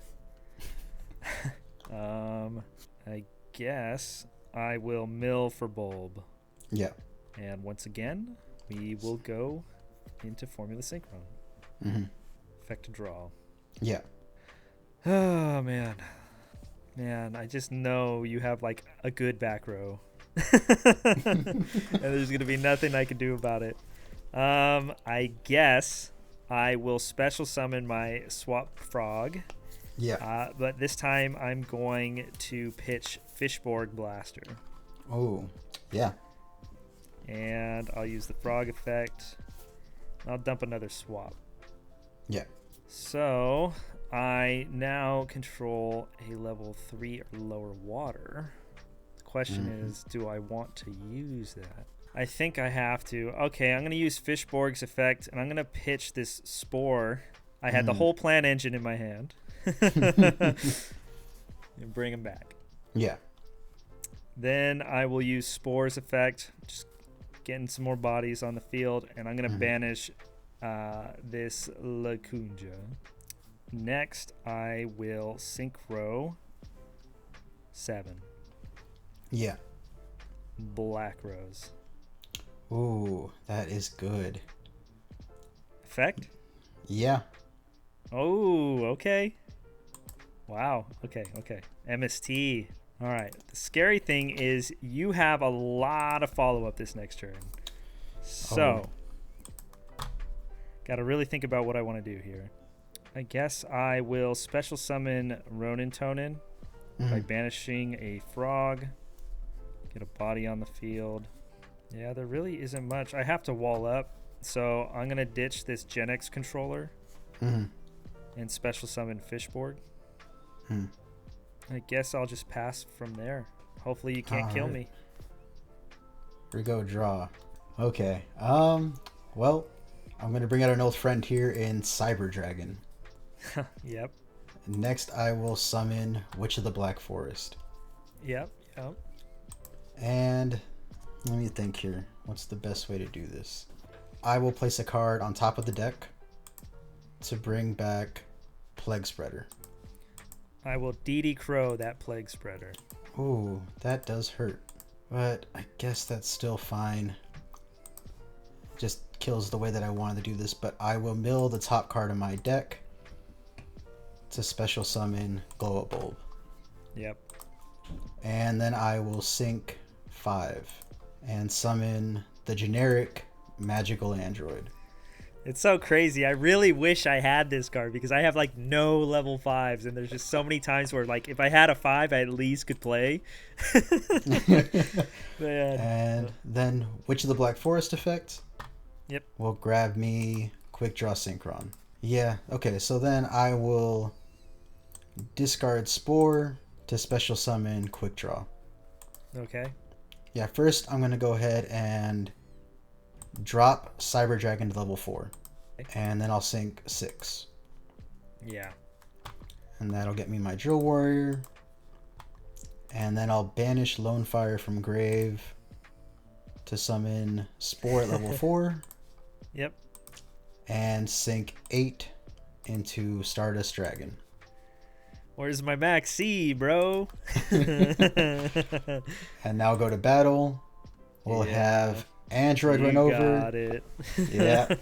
A: I guess I will mill for Bulb.
B: Yeah.
A: And once again, we will go into Formula Synchron.
B: Hmm.
A: Effect to draw.
B: Yeah.
A: Oh, man. Man, I just know you have like a good back row. And there's going to be nothing I can do about it. I guess I will special summon my Swap Frog.
B: Yeah.
A: But this time I'm going to pitch Fishborg Blaster.
B: Oh. Yeah.
A: And I'll use the Frog effect. I'll dump another swap.
B: Yeah.
A: So I now control a level 3 or lower water. The question is, do I want to use that? I think I have to. Okay, I'm going to use Fishborg's effect, and I'm going to pitch this Spore. I had the whole plant engine in my hand. And bring him back.
B: Yeah.
A: Then I will use Spore's effect, just getting some more bodies on the field, and I'm going to banish this Lacunja. Next, I will Synchro 7.
B: Yeah.
A: Black Rose.
B: Ooh, that is good.
A: Effect?
B: Yeah.
A: Oh, okay. Wow. Okay. MST. All right. The scary thing is you have a lot of follow-up this next turn. So, got to really think about what I want to do here. I guess I will special summon Ronin Tonin by banishing a frog. Get a body on the field. Yeah, there really isn't much. I have to wall up, so I'm going to ditch this Gen X controller and special summon Fishborg. I guess I'll just pass from there. Hopefully you can't kill me.
B: Here we go, draw. Okay. Well, I'm going to bring out an old friend here in Cyber Dragon.
A: Yep.
B: Next, I will summon Witch of the Black Forest.
A: Yep.
B: And let me think here. What's the best way to do this? I will place a card on top of the deck to bring back Plague Spreader.
A: I will DD Crow that Plague Spreader.
B: Ooh, that does hurt. But I guess that's still fine. Just kills the way that I wanted to do this. But I will mill the top card of my deck to special summon Glow Up Bulb.
A: Yep.
B: And then I will sink 5 and summon the generic magical android.
A: It's so crazy. I really wish I had this card because I have like no level 5s, and there's just so many times where like if I had a 5 I at least could play. Man.
B: And then Witch of the Black Forest effect.
A: Yep.
B: Will grab me Quick Draw Synchron. Yeah, okay, so then I will discard Spore to special summon Quick Draw.
A: Okay.
B: Yeah, first I'm going to go ahead and drop Cyber Dragon to level 4. And then I'll sink 6.
A: Yeah.
B: And that'll get me my Drill Warrior. And then I'll banish Lone Fire from Grave to summon Spore at level 4.
A: Yep.
B: And sink 8 into Stardust Dragon.
A: Where's my max C, bro?
B: And now go to battle. We'll
A: Yeah.
B: have Android run
A: You
B: over.
A: got it.
B: Yeah.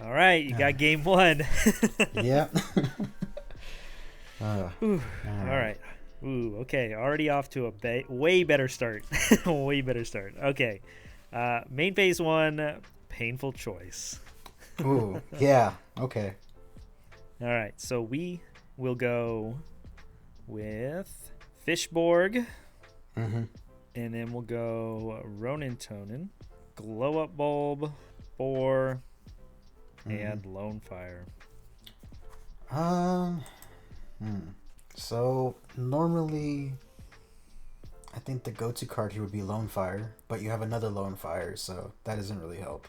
A: All right, you got game 1.
B: Yeah.
A: All right. Ooh, okay. Already off to a way better start. Way better start. Okay. Main phase 1, painful choice.
B: Ooh, yeah. Okay.
A: All right. So we will go with Fishborg.
B: Mm-hmm.
A: And then we'll go Ronin Tonin, Glow Up Bulb, Boar, and Lone Fire.
B: So normally, I think the go-to card here would be Lone Fire, but you have another Lone Fire, so that doesn't really help.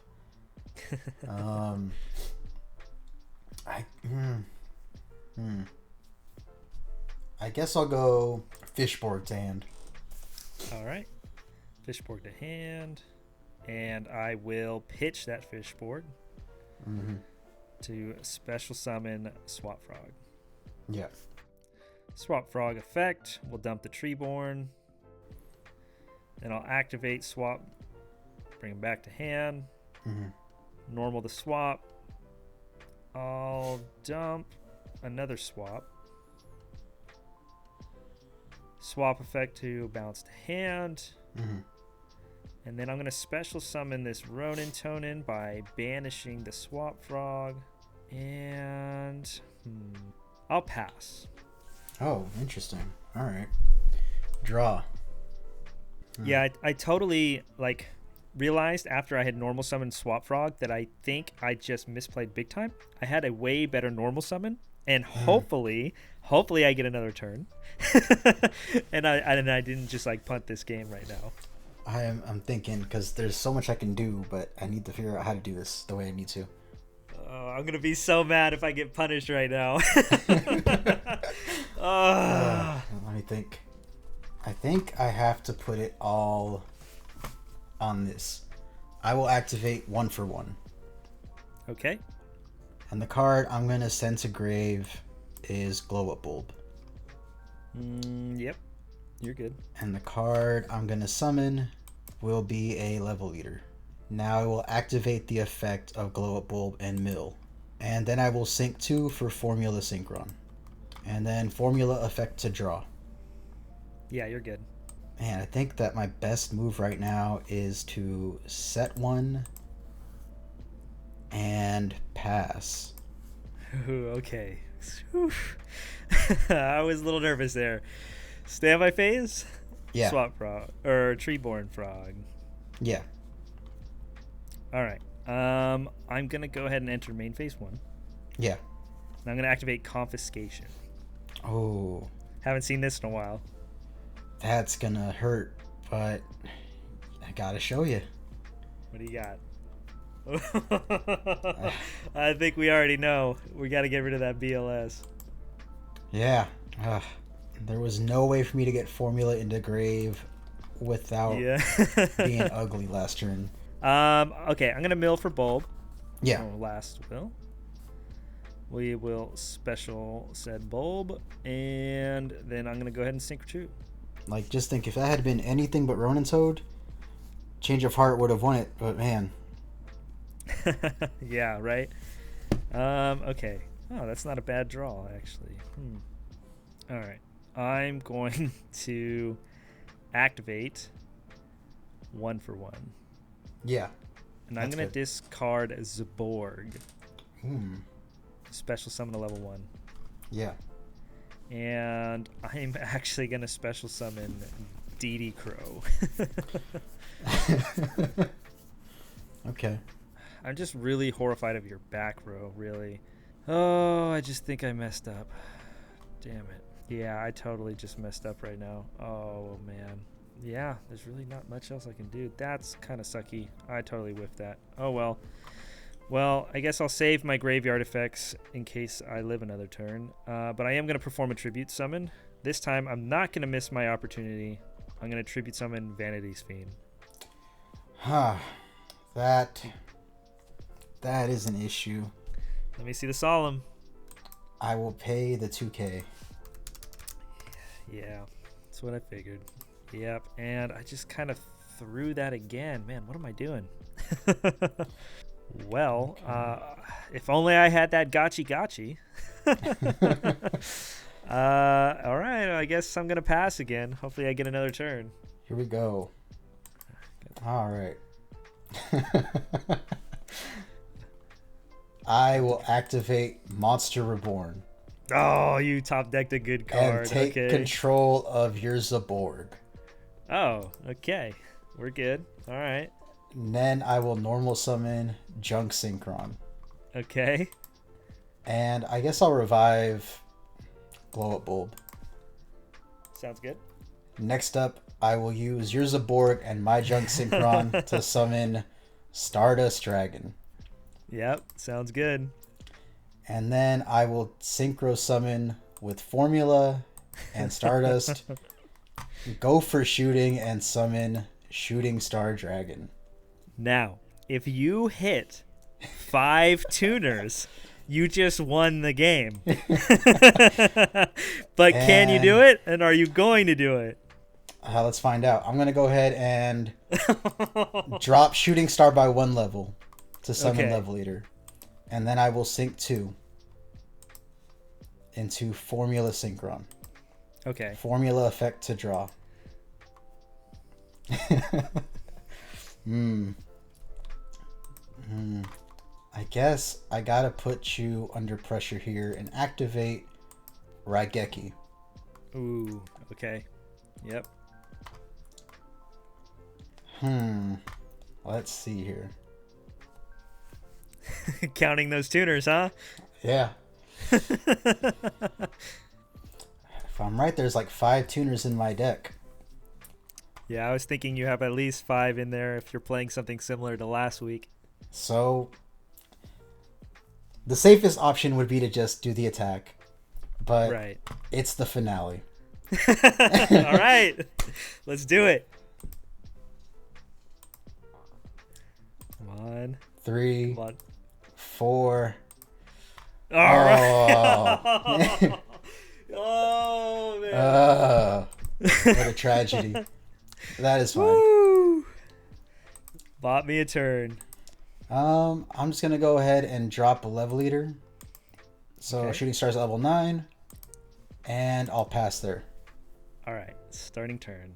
B: I guess I'll go Fishborg to hand.
A: All right. Fishborg to hand. And I will pitch that Fishborg to special summon Swap Frog.
B: Yeah.
A: Swap Frog effect. We'll dump the Treeborn. Then I'll activate Swap. Bring him back to hand. Normal the swap. I'll dump another swap. Swap effect to bounce to hand. And then I'm going to special summon this Ronin Tonin by banishing the Swap Frog. And I'll pass.
B: Oh, interesting. All right. Draw.
A: Yeah, I totally realized after I had normal summoned Swap Frog that I think I just misplayed big time. I had a way better normal summon, and hopefully I get another turn. and I didn't just punt this game right now.
B: I'm thinking because there's so much I can do, but I need to figure out how to do this the way I need to.
A: I'm gonna be so mad if I get punished right now.
B: Let me think. I think I have to put it all on this. I will activate 1 for 1.
A: Okay.
B: And the card I'm going to send to grave is Glow Up Bulb.
A: Yep. You're good.
B: And the card I'm going to summon will be a level leader. Now I will activate the effect of Glow Up Bulb and Mill. And then I will sync 2 for Formula Synchron. And then Formula effect to draw.
A: Yeah, you're good.
B: Man, I think that my best move right now is to set 1 and pass.
A: Ooh, okay. I was a little nervous there. Standby phase?
B: Yeah.
A: Swap Frog. Or Treeborn Frog.
B: Yeah.
A: Alright. I'm going to go ahead and enter main phase 1.
B: Yeah.
A: And I'm going to activate Confiscation.
B: Oh.
A: Haven't seen this in a while.
B: That's gonna hurt, but I gotta show you.
A: What do you got? I think we already know. We got to get rid of that BLS.
B: Yeah. There was no way for me to get Formula into grave without being ugly last turn.
A: Okay, I'm going to mill for Bulb.
B: Yeah.
A: Last will. We will special said Bulb, and then I'm going to go ahead and sync 2.
B: Just think, if that had been anything but Ronin Toad, Change of Heart would have won it, but man.
A: Yeah, right? Okay. Oh, that's not a bad draw, actually. All right. I'm going to activate 1 for 1.
B: Yeah.
A: And I'm going to discard Zaborg. Special summon a level 1.
B: Yeah.
A: And I'm actually going to special summon DD Crow.
B: Okay.
A: I'm just really horrified of your back row, really. Oh, I just think I messed up. Damn it. Yeah, I totally just messed up right now. Oh, man. Yeah, there's really not much else I can do. That's kind of sucky. I totally whiffed that. Oh, well. Well, I guess I'll save my graveyard effects in case I live another turn. But I am going to perform a tribute summon. This time, I'm not going to miss my opportunity. I'm going to tribute summon Vanity's Fiend.
B: That is an issue.
A: Let me see the Solemn.
B: I will pay the 2K.
A: Yeah, that's what I figured. Yep, and I just kind of threw that again. Man, what am I doing? Well, if only I had that gotchi. All right, I guess I'm going to pass again. Hopefully I get another turn.
B: Here we go. All right. I will activate Monster Reborn.
A: Oh, you top decked a good card.
B: And take control of your Zaborg.
A: Oh, okay. We're good. All right.
B: And then I will normal summon Junk Synchron.
A: Okay.
B: And I guess I'll revive Glow Up Bulb.
A: Sounds good.
B: Next up, I will use your Zaborg and my Junk Synchron to summon Stardust Dragon.
A: Yep, sounds good.
B: And then I will synchro summon with Formula and Stardust. Go for shooting and summon Shooting Star Dragon.
A: Now, if you hit 5 tuners, you just won the game. But can you do it? And are you going to do it?
B: Let's find out. I'm going to go ahead and drop Shooting Star by 1 level to summon Level Eater. And then I will sync 2 into Formula Synchron.
A: Okay.
B: Formula effect to draw. I guess I gotta put you under pressure here and activate Raigeki.
A: Ooh, okay. Yep.
B: Let's see here.
A: Counting those tuners, huh?
B: Yeah. If I'm right, there's like 5 tuners in my deck.
A: Yeah, I was thinking you have at least 5 in there if you're playing something similar to last week.
B: So the safest option would be to just do the attack, but it's the finale.
A: All right, let's do it. Come on.
B: 3,
A: Come on.
B: 4.
A: All right. Oh man.
B: What a tragedy. That is fine.
A: Woo. Bought me a turn.
B: I'm just gonna go ahead and drop a Level Eater. So Shooting Star's level 9, and I'll pass there.
A: All right, starting turn.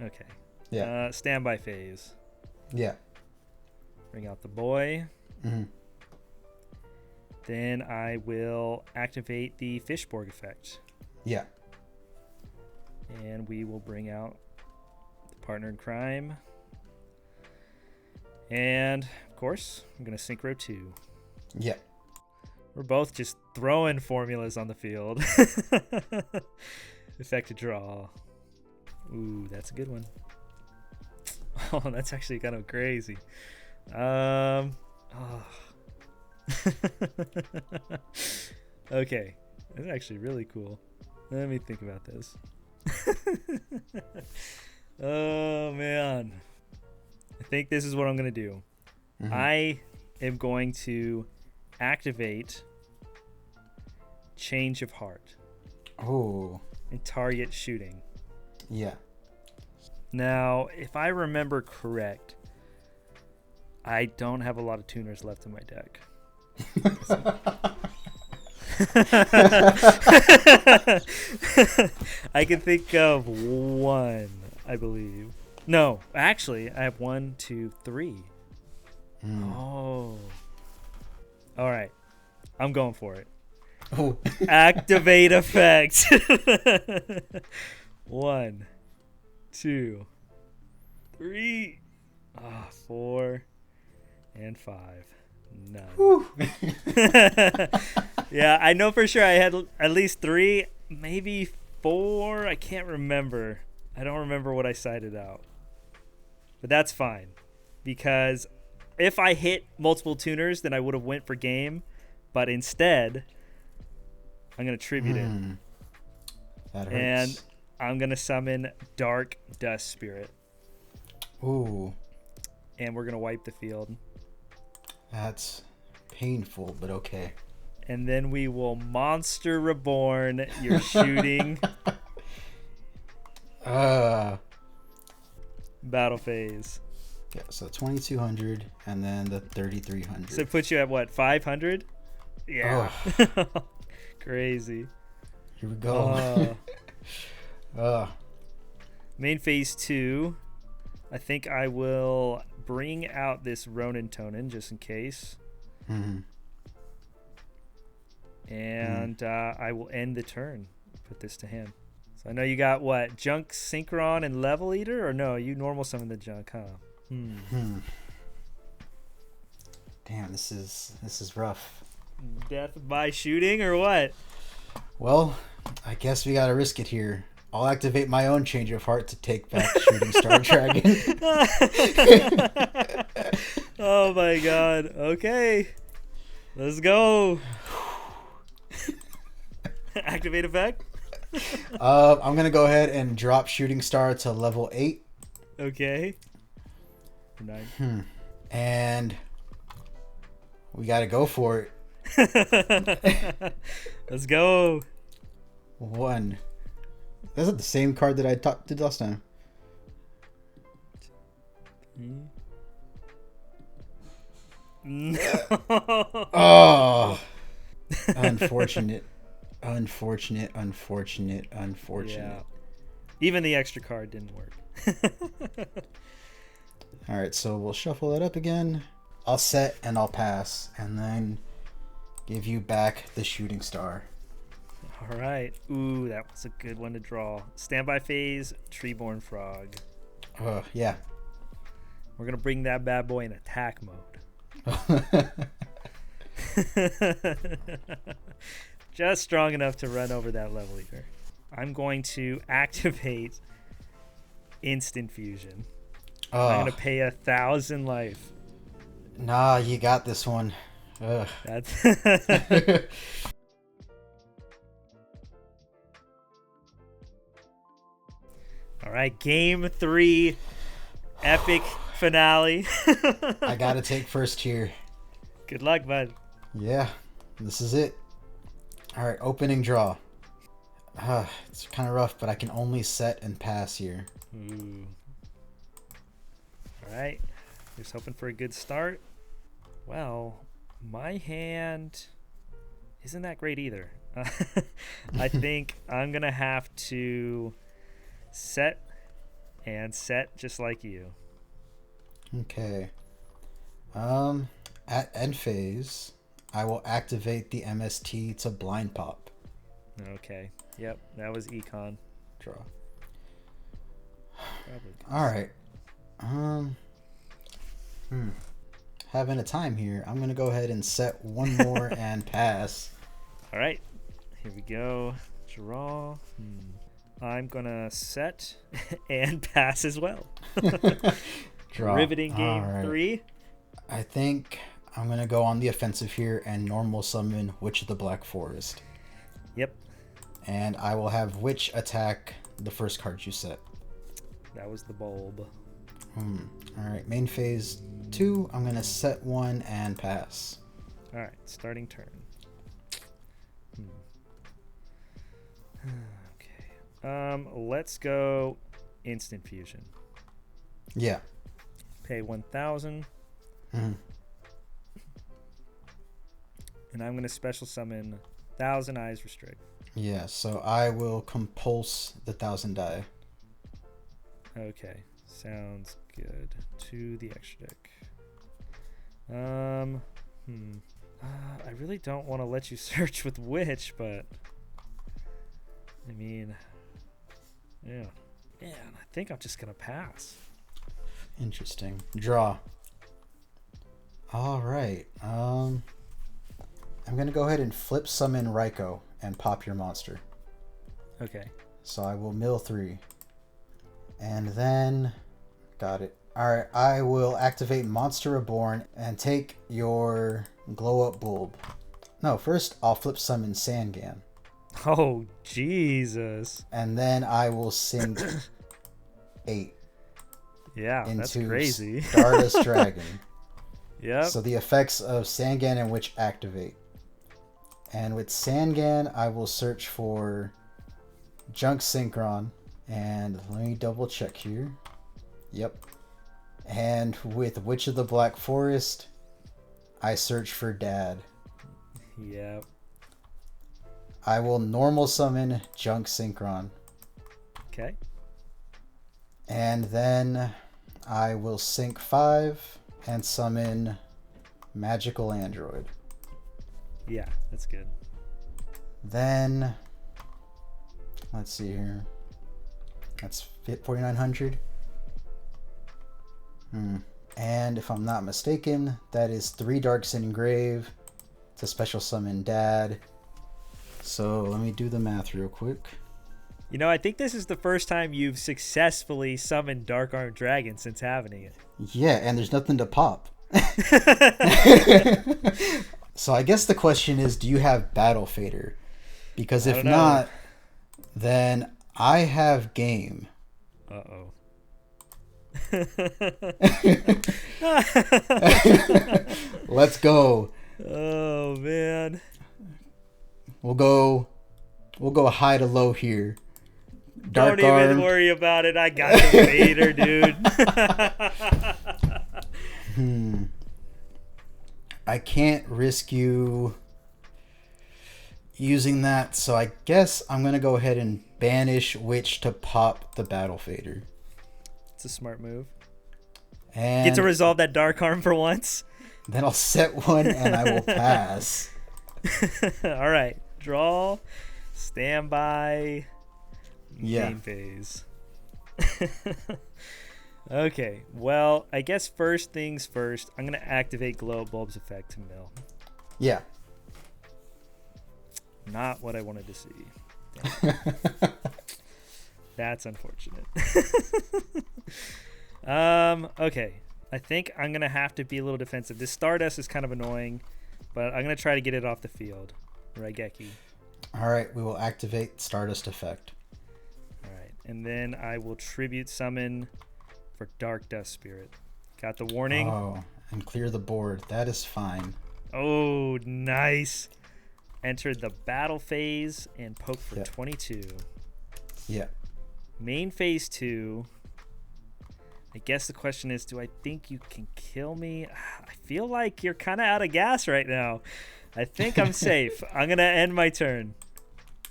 A: Okay.
B: Yeah.
A: Standby phase.
B: Yeah.
A: Bring out the boy.
B: Mm-hmm.
A: Then I will activate the Fishborg effect.
B: Yeah.
A: And we will bring out the partner in crime. And, of course, I'm going to Synchro 2.
B: Yeah.
A: We're both just throwing formulas on the field. Effect to draw. Ooh, that's a good one. Oh, that's actually kind of crazy. Okay, that's actually really cool. Let me think about this. Oh man, I think this is what I'm gonna do. I am going to activate Change of Heart.
B: Oh.
A: And target shooting.
B: Yeah.
A: Now, if I remember correct, I don't have a lot of tuners left in my deck. I can think of 1, I believe. No, actually, I have 1, 2, 3. Oh. All right. I'm going for it.
B: Oh.
A: Activate effect. 1, 2, 3, 4, and 5. None. Yeah, I know for sure I had at least 3, maybe 4. I can't remember. I don't remember what I sided out. But that's fine. Because if I hit multiple tuners, then I would have went for game. But instead, I'm going to tribute it.
B: That hurts.
A: And I'm going to summon Dark Dust Spirit.
B: Ooh.
A: And we're going to wipe the field.
B: That's painful, but okay.
A: And then we will Monster Reborn your shooting. Battle phase.
B: Yeah, so 2200 and then the 3300.
A: So it puts you at what, 500? Yeah.
B: Oh,
A: Crazy.
B: here we go.
A: Main phase 2. I think I will bring out this Ronin Tonin just in case.
B: Mhm.
A: And I will end the turn. Put this to hand. So I know you got what? Junk Synchron and Level Eater? Or no, you normal summon the junk, huh?
B: Damn, this is rough.
A: Death by shooting or what?
B: Well, I guess we gotta risk it here. I'll activate my own Change of Heart to take back Shooting Star Dragon.
A: Oh my god. Okay. Let's go. Activate effect?
B: I'm gonna go ahead and drop Shooting Star to level 8.
A: Okay. 9.
B: And we gotta go for it.
A: Let's go.
B: 1. This is the same card that I did last time.
A: No.
B: Oh, unfortunate.
A: Yeah. Even the extra card didn't work.
B: All right, so we'll shuffle it up again. I'll set and I'll pass, and then give you back the Shooting Star.
A: All right. Ooh, that was a good one to draw. Standby phase, Treeborn Frog.
B: Yeah.
A: We're going to bring that bad boy in attack mode. Just strong enough to run over that level eater. I'm going to activate Instant Fusion. I'm going to pay 1,000 life.
B: Nah, you got this one.
A: That's... All right, game 3, epic finale.
B: I gotta take first here.
A: Good luck, bud.
B: Yeah, this is it. All right, opening draw. It's kind of rough, but I can only set and pass here.
A: Ooh. All right, just hoping for a good start. Well, my hand isn't that great either. I think I'm gonna have to set and set just like you.
B: Okay. At end phase, I will activate the MST to blind pop.
A: Okay. Yep, that was econ.
B: Draw.
A: Probably.
B: All right. Having a time here. I'm gonna go ahead and set one more and pass.
A: All right. Here we go. Draw. I'm gonna set and pass as well.
B: Draw.
A: Riveting game
B: All right.
A: 3.
B: I think I'm gonna go on the offensive here and normal summon Witch of the Black Forest.
A: Yep.
B: And I will have Witch attack the first card you set.
A: That was the bulb.
B: Alright, main phase 2, I'm gonna set one and pass.
A: Alright, starting turn. Okay. Let's go Instant Fusion.
B: Yeah.
A: Pay 1,000. And I'm gonna special summon 1,000 Eyes Restrict.
B: Yeah, so I will compulse the 1,000 die.
A: Okay, sounds good. To the extra deck. I really don't want to let you search with Witch, but I mean, yeah, man, I think I'm just gonna pass.
B: Interesting. Draw. All right. I'm gonna go ahead and flip summon Raikou and pop your monster.
A: Okay.
B: So I will mill 3. And then, got it. Alright, I will activate Monster Reborn and take your Glow Up Bulb. No, first I'll flip summon Sangan.
A: Oh, Jesus.
B: And then I will sink 8
A: Yeah,
B: into
A: that's crazy.
B: Stardust Dragon.
A: Yep.
B: So the effects of Sangan and Witch activate. And with Sangan, I will search for Junk Synchron And let me double check here. Yep. And with Witch of the Black Forest, I search for Dad.
A: Yep.
B: I will normal summon Junk Synchron.
A: Okay.
B: And then I will sync 5 and summon Magical Android.
A: Yeah, that's good.
B: Then, let's see here. That's 4,900. And if I'm not mistaken, that is 3 Darks Engrave to special summon Dad. So let me do the math real quick.
A: You know, I think this is the first time you've successfully summoned Dark Armed Dragon since having it.
B: Yeah, and there's nothing to pop. So I guess the question is, do you have Battle Fader? Because if not, then I have game.
A: Uh-oh.
B: Let's go.
A: Oh, man.
B: We'll go high to low here.
A: Don't even worry about it. I got the Vader, dude.
B: I can't risk you using that, so I guess I'm going to go ahead and banish Witch to pop the Battle Fader.
A: It's a smart move.
B: And
A: get to resolve that Dark Arm for once.
B: Then I'll set one and I will pass.
A: All right. Draw. Standby.
B: Yeah.
A: Game phase. Okay. Well, I guess first things first, I'm going to activate Glow Bulb's effect to mill.
B: Yeah.
A: Not what I wanted to see. That's unfortunate. Okay. I think I'm going to have to be a little defensive. This Stardust is kind of annoying, but I'm going to try to get it off the field. Raigeki.
B: All right. We will activate Stardust effect.
A: All right. And then I will tribute summon for Dark Dust Spirit. Got the warning.
B: Oh, and clear the board. That is fine.
A: Oh, nice. Entered the battle phase and poke for 22.
B: Yeah.
A: Main phase 2. I guess the question is, do I think you can kill me? I feel like you're kind of out of gas right now. I think I'm safe. I'm going to end my turn.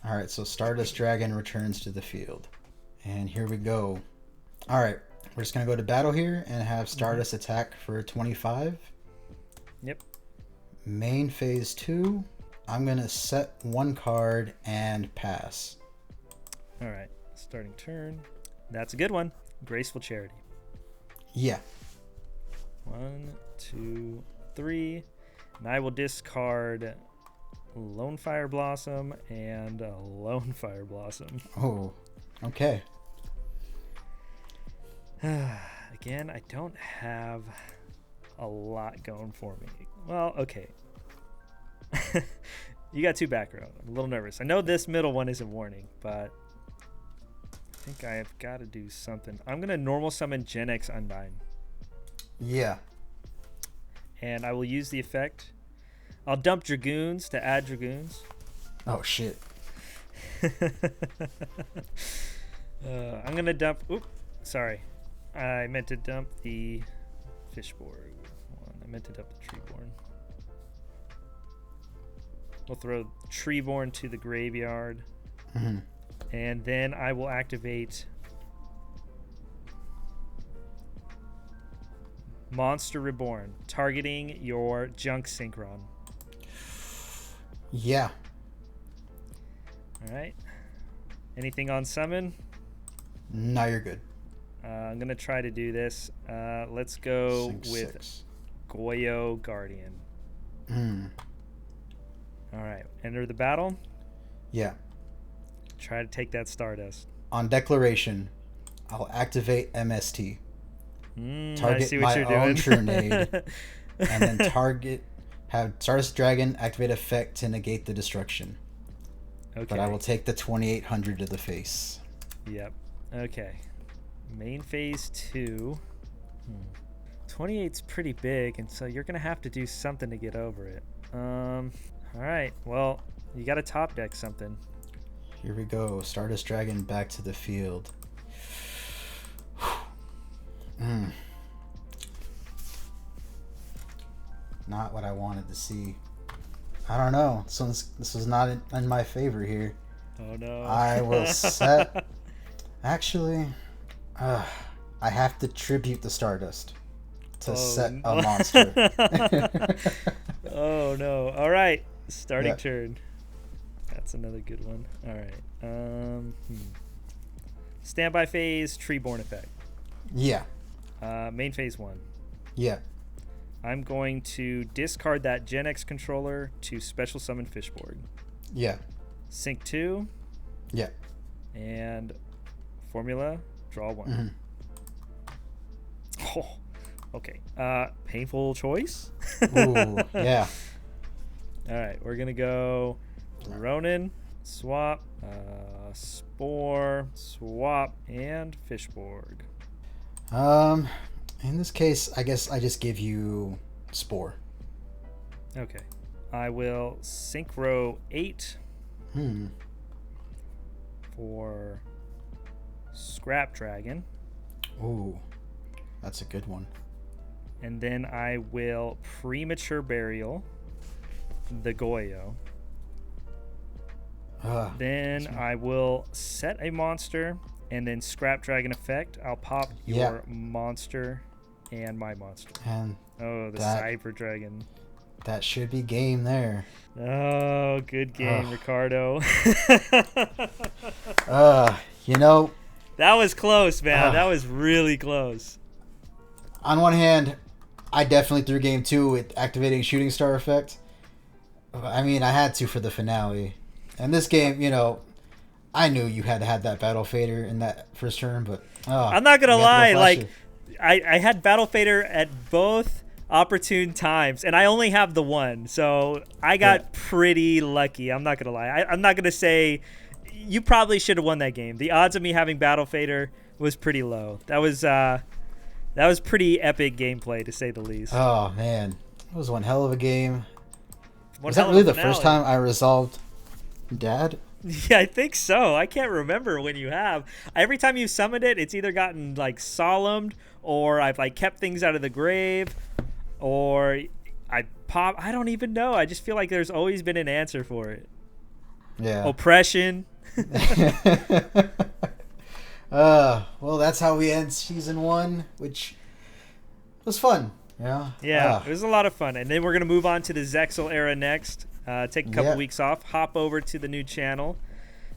B: All right, so Stardust Dragon returns to the field. And here we go. All right, we're just going to go to battle here and have Stardust attack for 25.
A: Yep.
B: Main phase 2. I'm going to set 1 card and pass.
A: All right, starting turn. That's a good one. Graceful Charity.
B: Yeah.
A: 1, 2, 3. And I will discard Lone Fire Blossom and Lone Fire Blossom.
B: Oh, okay.
A: Again, I don't have a lot going for me. Well, okay. You got 2 back row. I'm a little nervous. I know this middle one isn't warning, but I think I have got to do something. I'm going to normal summon Gen X Undyne.
B: Yeah.
A: And I will use the effect. I'll dump Dragoons to add Dragoons.
B: Oh, shit.
A: I'm going to dump... Oop, sorry. I meant to dump the Fishborn. I meant to dump the Treeborn. We'll throw Treeborn to the graveyard.
B: Mm-hmm.
A: And then I will activate Monster Reborn, targeting your Junk Synchron.
B: Yeah.
A: All right. Anything on summon?
B: No, you're good.
A: I'm going to try to do this. Let's go with
B: 6.
A: Goyo Guardian. All right. Enter the battle.
B: Yeah.
A: Try to take that Stardust.
B: On declaration, I'll activate MST.
A: I
B: Target
A: see what
B: my
A: you're
B: own
A: doing.
B: Trunade. And then have Stardust Dragon activate effect to negate the destruction.
A: Okay.
B: But I will take the 2,800 to the face.
A: Yep. Okay. Main phase 2. 28's pretty big, and so you're going to have to do something to get over it. All right. Well, you got to top deck something.
B: Here we go. Stardust Dragon back to the field. Mm. Not what I wanted to see. I don't know. This was not in my favor here.
A: Oh no.
B: I will set. Actually, I have to tribute the Stardust to set a monster.
A: Oh no. All right. Starting
B: Yeah.
A: turn. That's another good one. All right. Standby phase, Treeborn effect.
B: Yeah.
A: Main phase 1.
B: Yeah.
A: I'm going to discard that Gen X controller to special summon Fishborg.
B: Yeah.
A: Sync 2.
B: Yeah.
A: And formula, draw 1.
B: Mm-hmm.
A: Oh, okay. Painful choice.
B: Ooh. Yeah.
A: All right, we're gonna go Ronin, swap, Spore, swap, and Fishborg.
B: In this case, I guess I just give you Spore.
A: Okay. I will synchro 8 for Scrap Dragon.
B: Ooh. That's a good one.
A: And then I will Premature Burial the Goyo. Then I will set a monster and then Scrap Dragon effect. I'll pop your monster and my monster.
B: And
A: the Cyber Dragon.
B: That should be game there.
A: Oh, good game, Ricardo.
B: You know,
A: that was close, man. That was really close.
B: On one hand, I definitely threw game 2 with activating Shooting Star effect. I mean, I had to for the finale. And this game, you know, I knew you had to have that Battle Fader in that first turn, but
A: I'm not gonna lie, like I had Battle Fader at both opportune times, and I only have the one, so I got pretty lucky. I'm not gonna lie. I'm not gonna say you probably should have won that game. The odds of me having Battle Fader was pretty low. That was pretty epic gameplay, to say the least.
B: Oh man, it was one hell of a game.
A: Was
B: that really the first time I resolved Dad?
A: Yeah, I think so. I can't remember when you have. Every time you summoned it, it's either gotten like solemned, or I've like kept things out of the grave, or I pop. I don't even know. I just feel like there's always been an answer for it.
B: Yeah.
A: Oppression.
B: Well, that's how we end season 1, which was fun.
A: Yeah, it was a lot of fun. And then we're going to move on to the Zexal era next. Take a couple weeks off, hop over to the new channel.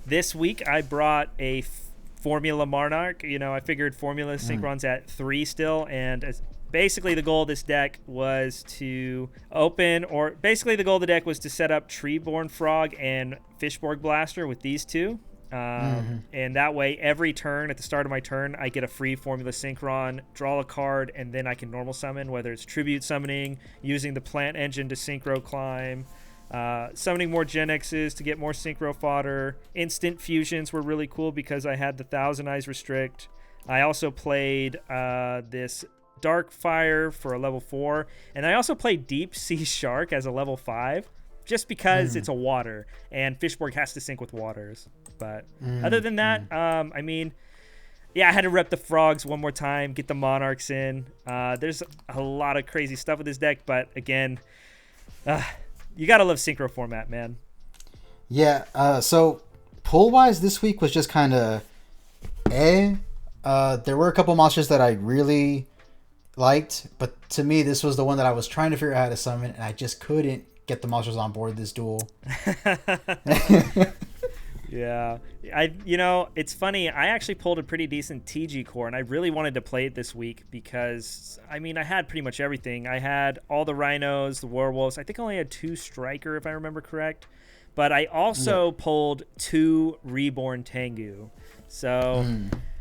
A: This week, I brought a Formula Monarch. You know, I figured Formula Synchron's at 3 still, and basically the goal of this deck was to the goal of the deck was to set up Treeborn Frog and Fishborg Blaster with these two. And that way, every turn, at the start of my turn, I get a free Formula Synchron, draw a card, and then I can normal summon, whether it's Tribute Summoning, using the Plant Engine to Synchro Climb, summoning more Gen X's to get more Synchro Fodder. Instant Fusions were really cool because I had the Thousand Eyes Restrict. I also played this Dark Fire for a level 4, and I also played Deep Sea Shark as a level 5, just because it's a water, and Fishborg has to sync with waters. But other than that, I mean, yeah, I had to rep the frogs one more time, get the monarchs in. There's a lot of crazy stuff with this deck, but again, you gotta love synchro format, man.
B: Yeah. So pull wise, this week was just kind of there were a couple monsters that I really liked, but to me, this was the one that I was trying to figure out how to summon, and I just couldn't get the monsters on board this duel.
A: Yeah, it's funny. I actually pulled a pretty decent TG core, and I really wanted to play it this week because, I mean, I had pretty much everything. I had all the rhinos, the werewolves. I think I only had 2 striker, if I remember correct. But I also pulled 2 reborn Tengu. So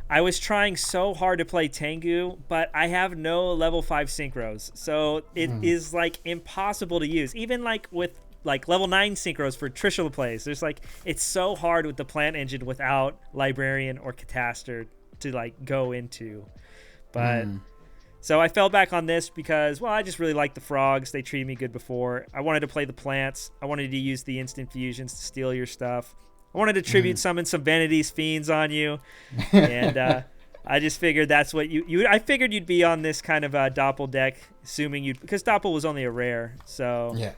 A: I was trying so hard to play Tengu, but I have no level 5 synchros. So it is like impossible to use. Even like with like level 9 synchros for Trishula plays. There's like, it's so hard with the Plant Engine without Librarian or Cataster to like go into. But so I fell back on this because, well, I just really like the frogs. They treated me good before. I wanted to play the plants. I wanted to use the instant fusions to steal your stuff. I wanted to tribute summon some Vanity's Fiends on you. And I just figured that's what you. I figured you'd be on this kind of Doppel deck, assuming you'd, because Doppel was only a rare, so
B: Yeah.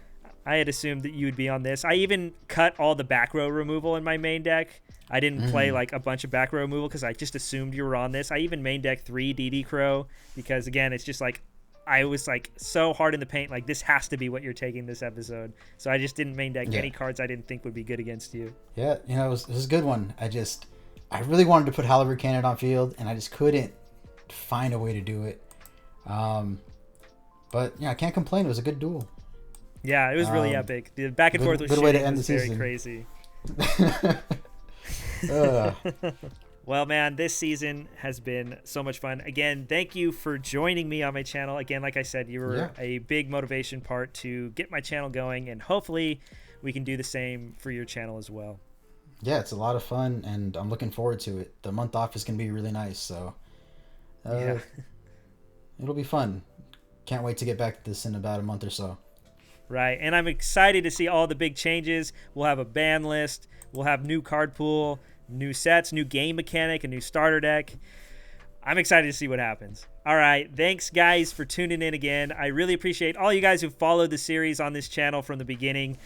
A: I had assumed that you would be on this. I even cut all the back row removal in my main deck. I didn't play like a bunch of back row removal because I just assumed you were on this. I even main deck 3 DD Crow because, again, it's just like I was like so hard in the paint, like this has to be what you're taking this episode. So I just didn't main deck any cards I didn't think would be good against you.
B: Yeah, you know, it was a good one. I really wanted to put Halberd Cannon on field, and I just couldn't find a way to do it. But yeah, I can't complain. It was a good duel.
A: Yeah, it was really epic. The back and forth was
B: good way to end the
A: very
B: season.
A: crazy. Well, man, this season has been so much fun. Again, thank you for joining me on my channel. Again, like I said, you were a big motivation part to get my channel going, and hopefully we can do the same for your channel as well.
B: Yeah, it's a lot of fun, and I'm looking forward to it. The month off is going to be really nice, so it'll be fun. Can't wait to get back to this in about a month or so.
A: Right, and I'm excited to see all the big changes. We'll have a ban list. We'll have new card pool, new sets, new game mechanic, a new starter deck. I'm excited to see what happens. All right, thanks, guys, for tuning in again. I really appreciate all you guys who followed the series on this channel from the beginning.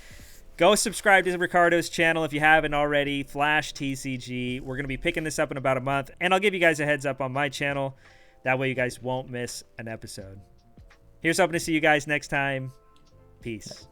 A: Go subscribe to Ricardo's channel if you haven't already, Flash TCG. We're going to be picking this up in about a month, and I'll give you guys a heads up on my channel. That way you guys won't miss an episode. Here's hoping to see you guys next time. Peace.